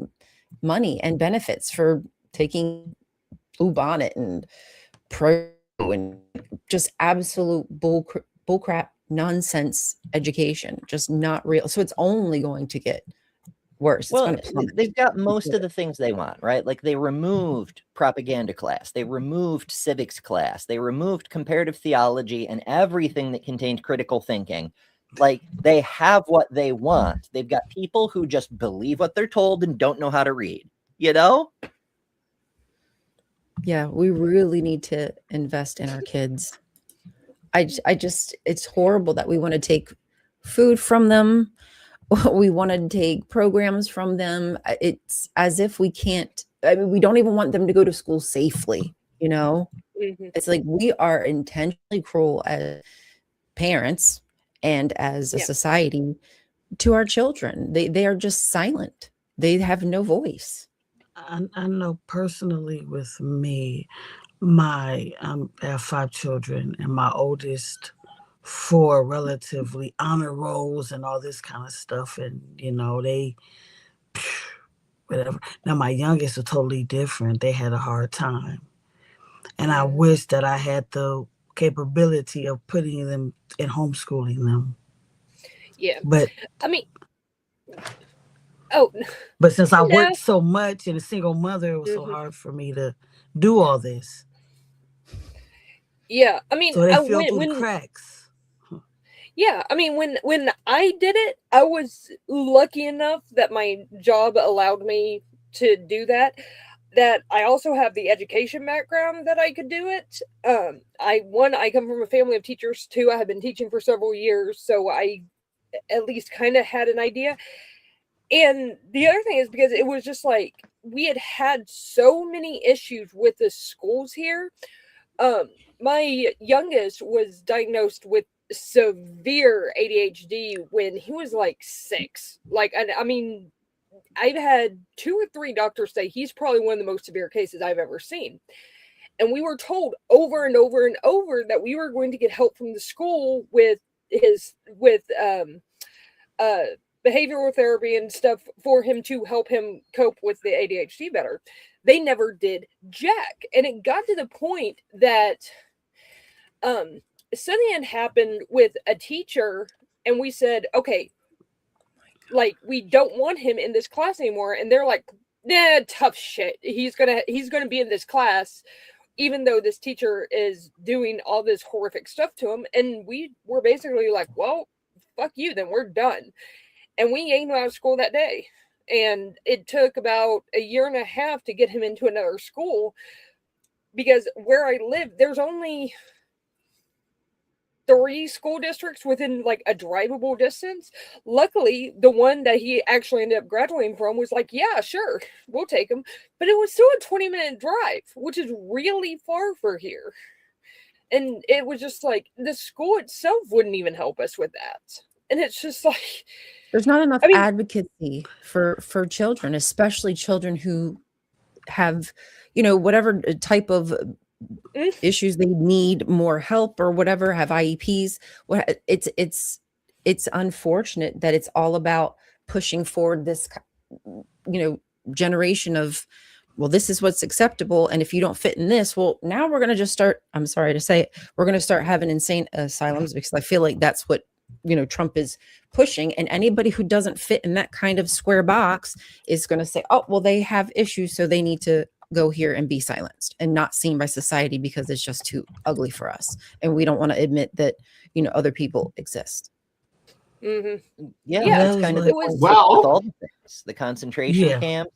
money and benefits for taking Blue Bonnet and Pro and just absolute bullcrap nonsense education, just not real. So it's only going to get worse. Well, they've got most of the things they want, right? Like they removed propaganda class, they removed civics class, they removed comparative theology and everything that contained critical thinking. Like they have what they want. They've got people who just believe what they're told and don't know how to read, Yeah, we really need to invest in our kids. I just, it's horrible that we want to take food from them. we want to take programs from them. It's as if we can't, I mean, we don't even want them to go to school safely, you know? It's like we are intentionally cruel as parents and as a society to our children. They are just silent. They have no voice. I know personally with me, I have 5 children, and my oldest 4 relatively honor rolls and all this kind of stuff, and they whatever. Now my youngest are totally different. They had a hard time, and I wish that I had the capability of putting them and homeschooling them. Yeah, but I mean, but since I worked so much and a single mother, it was so hard for me to do all this. Yeah, I mean, so they fell through the cracks. Yeah, I mean, when I did it, I was lucky enough that my job allowed me to do that. That I also have the education background that I could do it. I come from a family of teachers. 2, I have been teaching for several years, so I at least kind of had an idea. And the other thing is because it was just like we had so many issues with the schools here. My youngest was diagnosed with severe ADHD when he was like 6. Like, I mean, I've had 2 or 3 doctors say he's probably one of the most severe cases I've ever seen. And we were told over and over and over that we were going to get help from the school with behavioral therapy and stuff for him to help him cope with the ADHD better. They never did jack. And it got to the point that something happened with a teacher, and we said, okay, like, we don't want him in this class anymore. And they're like, nah, tough shit. He's gonna be in this class, even though this teacher is doing all this horrific stuff to him. And we were basically like, well, fuck you, then we're done. And we yanked him out of school that day. And it took about a year and a half to get him into another school, because where I live, there's only 3 school districts within like a drivable distance. Luckily, the one that he actually ended up graduating from was like, yeah, sure, we'll take him. But it was still a 20-minute drive, which is really far for here. And it was just like the school itself wouldn't even help us with that. And it's just like there's not enough advocacy for children, especially children who have, whatever type of issues they need more help or whatever, have IEPs. It's unfortunate that it's all about pushing forward this, generation of, well, this is what's acceptable. And if you don't fit in this, well, now we're going to just start, I'm sorry to say it, we're going to start having insane asylums, because I feel like that's what, Trump is pushing. And anybody who doesn't fit in that kind of square box is going to say, oh, well, they have issues, so they need to go here and be silenced and not seen by society because it's just too ugly for us. And we don't want to admit that, other people exist. Mm-hmm. Yeah, that's kind of the with all the things, the concentration camps,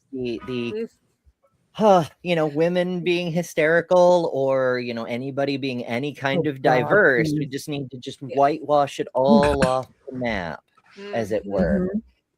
women being hysterical, or anybody being any kind of diverse. We just need to just whitewash it all off the map, as it were.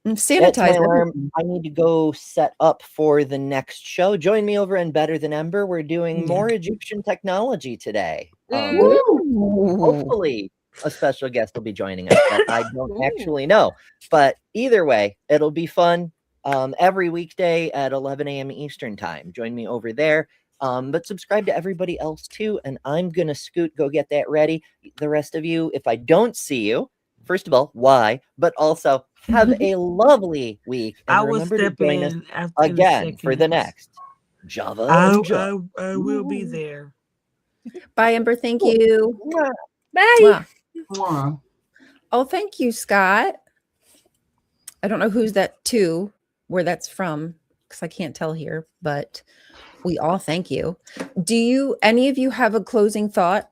Sanitize alarm. I need to go set up for the next show. Join me over in Better Than Ember. We're doing more Egyptian technology today. Hopefully a special guest will be joining us, but I don't actually know. But either way, it'll be fun. Every weekday at 11 a.m. Eastern time. Join me over there. But subscribe to everybody else too. And I'm going to go get that ready. The rest of you, if I don't see you, first of all, why? But also have a lovely week. And remember to join us again for the next Java. I will be there. Bye, Ember. Thank you. Bye. Oh, thank you, Scott. I don't know who's that to, where that's from, because I can't tell here, but we all thank you. Do any of you have a closing thought?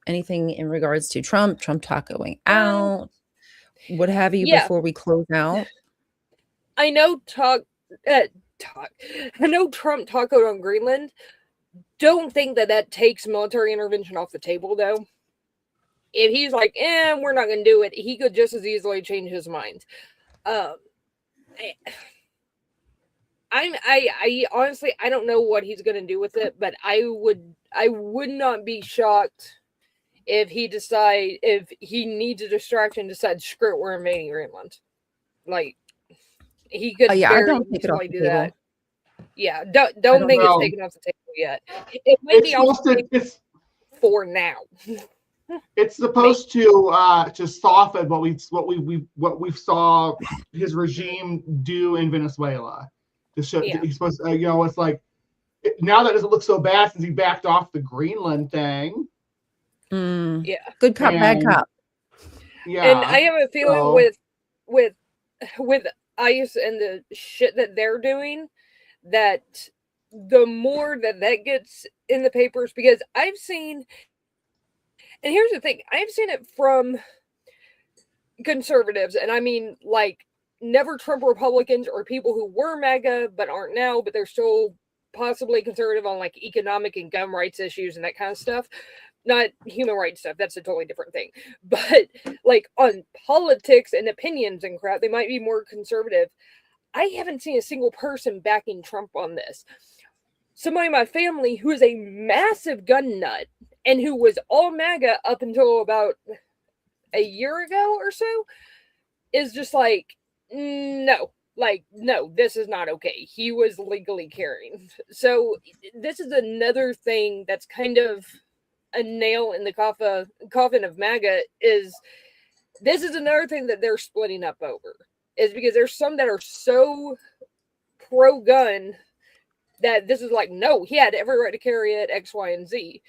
Anything in regards to Trump talk going out, what have you, before we close out? I know I know Trump talked out on Greenland. Don't think that takes military intervention off the table, though. If he's like, we're not going to do it, he could just as easily change his mind. I, I honestly, I don't know what he's going to do with it, but I would not be shocked if he needs a distraction, decides, screw it, we're invading Greenland. Like, he could very easily do that. Yeah, don't think it's taken off the table yet. It might be off the table for now. It's supposed to soften what we saw his regime do in Venezuela. To show, he's supposed to, it's like now that doesn't look so bad since he backed off the Greenland thing. Yeah, good cop, bad cop. Yeah, and I have a feeling with ICE and the shit that they're doing, that the more that gets in the papers, because I've seen, and here's the thing, I've seen it from conservatives, and I mean, like, never Trump Republicans or people who were MAGA but aren't now, but they're still possibly conservative on like economic and gun rights issues and that kind of stuff. Not human rights stuff, that's a totally different thing. But like on politics and opinions and crap, they might be more conservative. I haven't seen a single person backing Trump on this. Somebody in my family who is a massive gun nut and who was all MAGA up until about a year ago or so is just like, no, this is not okay. He was legally carrying. So this is another thing that's kind of a nail in the coffin of MAGA. This is another thing that they're splitting up over, is because there's some that are so pro-gun that this is like, no, he had every right to carry it, X, Y, and Z.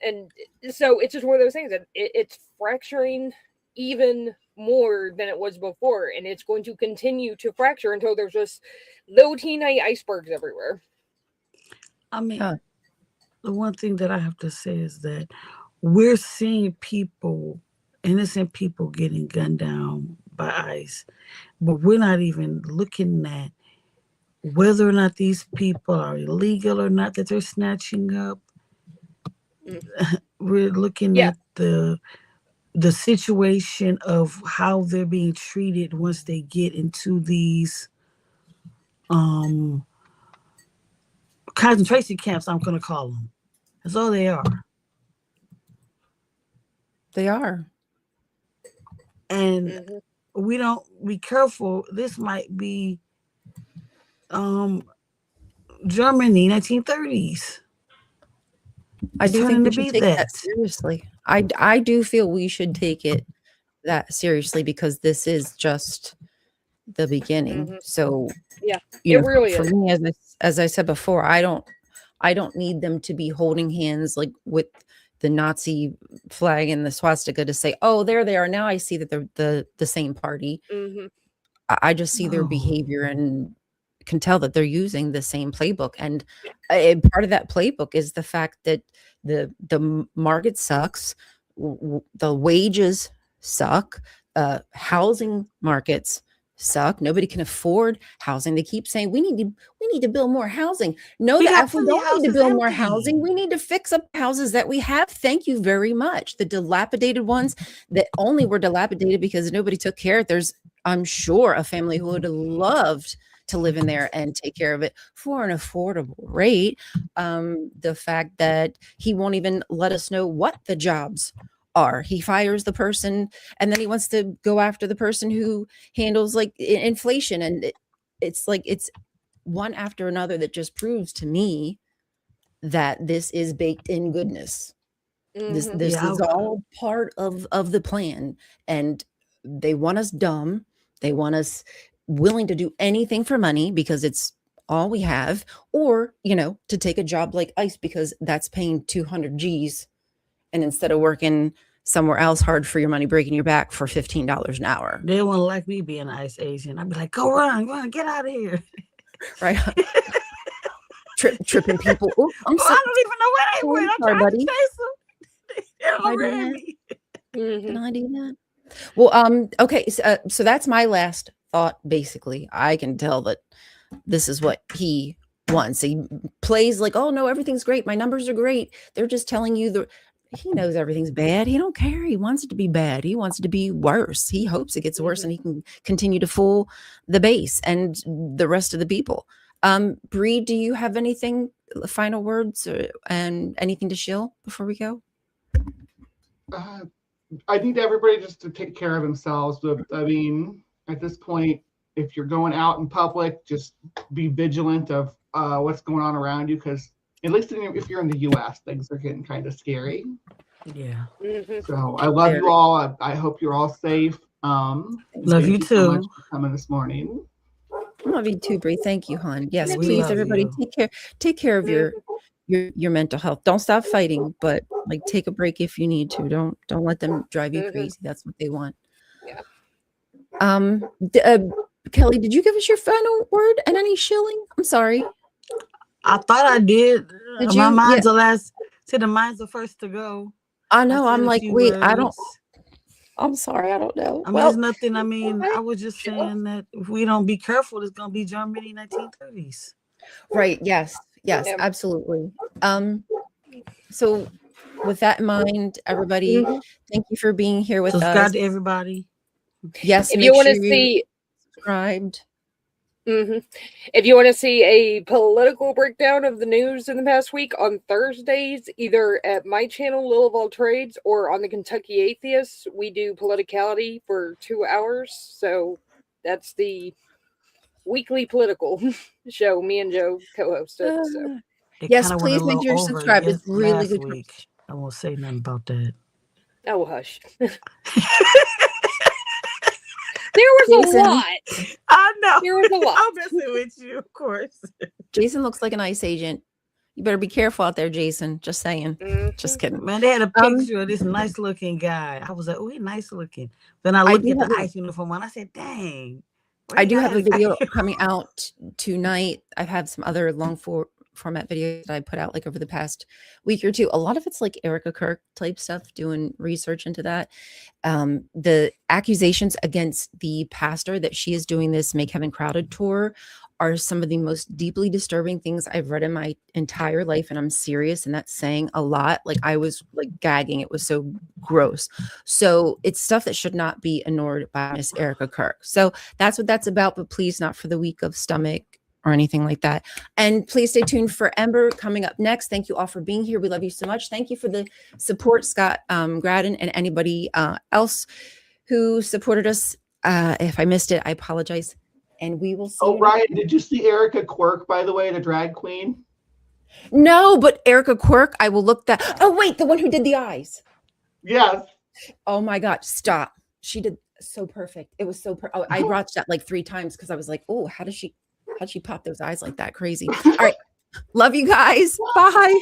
And so it's just one of those things that it's fracturing even more than it was before, and it's going to continue to fracture until there's just little teeny icebergs everywhere. I mean, the one thing that I have to say is that we're seeing innocent people getting gunned down by ICE, but we're not even looking at whether or not these people are illegal or not that they're snatching up. We're looking at the situation of how they're being treated once they get into these concentration camps, I'm going to call them. That's all they are. They are. And we don't be careful. This might be Germany, 1930s. I do think we should take that seriously. I do feel we should take it that seriously, because this is just the beginning. So yeah, it really for is. me, as I said before, I don't need them to be holding hands like with the Nazi flag and the swastika to say, oh, there they are. Now I see that they're the same party. I just see their behavior and can tell that they're using the same playbook. And part of that playbook is the fact that the market sucks, the wages suck, housing markets suck. Nobody can afford housing. They keep saying we need to build more housing. No, we don't need to build more housing. We need to fix up houses that we have. Thank you very much. The dilapidated ones that only were dilapidated because nobody took care of. There's, I'm sure, a family who would have loved to live in there and take care of it for an affordable rate. The fact that he won't even let us know what the jobs are. He fires the person and then he wants to go after the person who handles like inflation. And it's like, it's one after another that just proves to me that this is baked in goodness. This is all part of the plan. And they want us dumb. They want us willing to do anything for money because it's all we have, or, to take a job like ICE because that's paying 200 G's. And instead of working somewhere else hard for your money, breaking your back for $15 an hour. They wouldn't like me being an ICE agent. I'd be like, go run, get out of here. Right. Tripping people. Ooh, I don't even know where they went. I'm sorry, buddy. Can I do that? Well, okay. So that's my last thought. Basically, I can tell that this is what he wants. He plays like, oh no, everything's great. My numbers are great. They're just telling you he knows everything's bad. He don't care. He wants it to be bad. He wants it to be worse. He hopes it gets worse and he can continue to fool the base and the rest of the people. Bree, do you have anything, final words and anything to shill before we go? I need everybody just to take care of themselves. But I mean, at this point, if you're going out in public, just be vigilant of what's going on around you, because at least if you're in the U.S., things are getting kind of scary. Yeah. So I love you all. I hope you're all safe. Love you too. So much for coming this morning. I love you too, Bree. Thank you, hon. Yes, We please, love everybody, you. take care of your mental health. Don't stop fighting, but like take a break if you need to. Don't let them drive you crazy. That's what they want. Yeah. Kelly, did you give us your final word and any shilling? I'm sorry. I thought I did. Did My you? mind's Yeah. the last. See, the mind's the first to go. I know. I'm like, wait, I don't. Words. I'm sorry. I don't know. I mean, Well, there's nothing. I mean, I was just saying that if we don't be careful, it's gonna be Germany 1930s. right. Yes. Yes. Yeah. Absolutely. So, with that in mind, everybody, thank you for being here with Subscribe us. to everybody. Yes. If make you want to sure see, subscribed. if you want to see a political breakdown of the news in the past week on Thursdays, either at my channel, Lil of All Trades, or on the Kentucky Atheists, we do politicality for 2 hours. So that's the weekly political show me and Joe co-hosted. So It Yes, kinda went a please make little sure you're over subscribed. It's really last good. week. I won't say nothing about that. oh hush. There was Jason. a lot. I know. There was a lot. I'm messing with you, of course. Jason looks like an ICE agent. You better be careful out there, Jason. Just saying. Just kidding. Man, they had a picture of this nice looking guy. I was like, oh, he's nice looking. Then I looked at the ICE uniform and I said, dang. I do have a video coming out tonight. I've had some other long format videos that I put out like over the past week or two. A lot of it's like Erica Kirk type stuff, doing research into that. The accusations against the pastor that she is doing this Make Heaven Crowded tour are some of the most deeply disturbing things I've read in my entire life. And I'm serious. And that's saying a lot. Like I was like gagging. It was so gross. So it's stuff that should not be ignored by Miss Erica Kirk. So that's what that's about. But please, not for the weak of stomach or anything like that. And please stay tuned for Ember coming up next. Thank you all for being here. We love you so much. Thank you for the support, Scott Graddon, and anybody else who supported us. If I missed it, I apologize. And we will see. Oh, Ryan, did you see Erica Quirk, by the way, the drag queen? No, but Erica Quirk, I will look that. Oh, wait, the one who did the eyes. Yes. Oh my God, stop. She did so perfect. It was so perfect. I watched that like 3 times because I was like, oh, how'd she pop those eyes like that? Crazy. All right. Love you guys. Bye.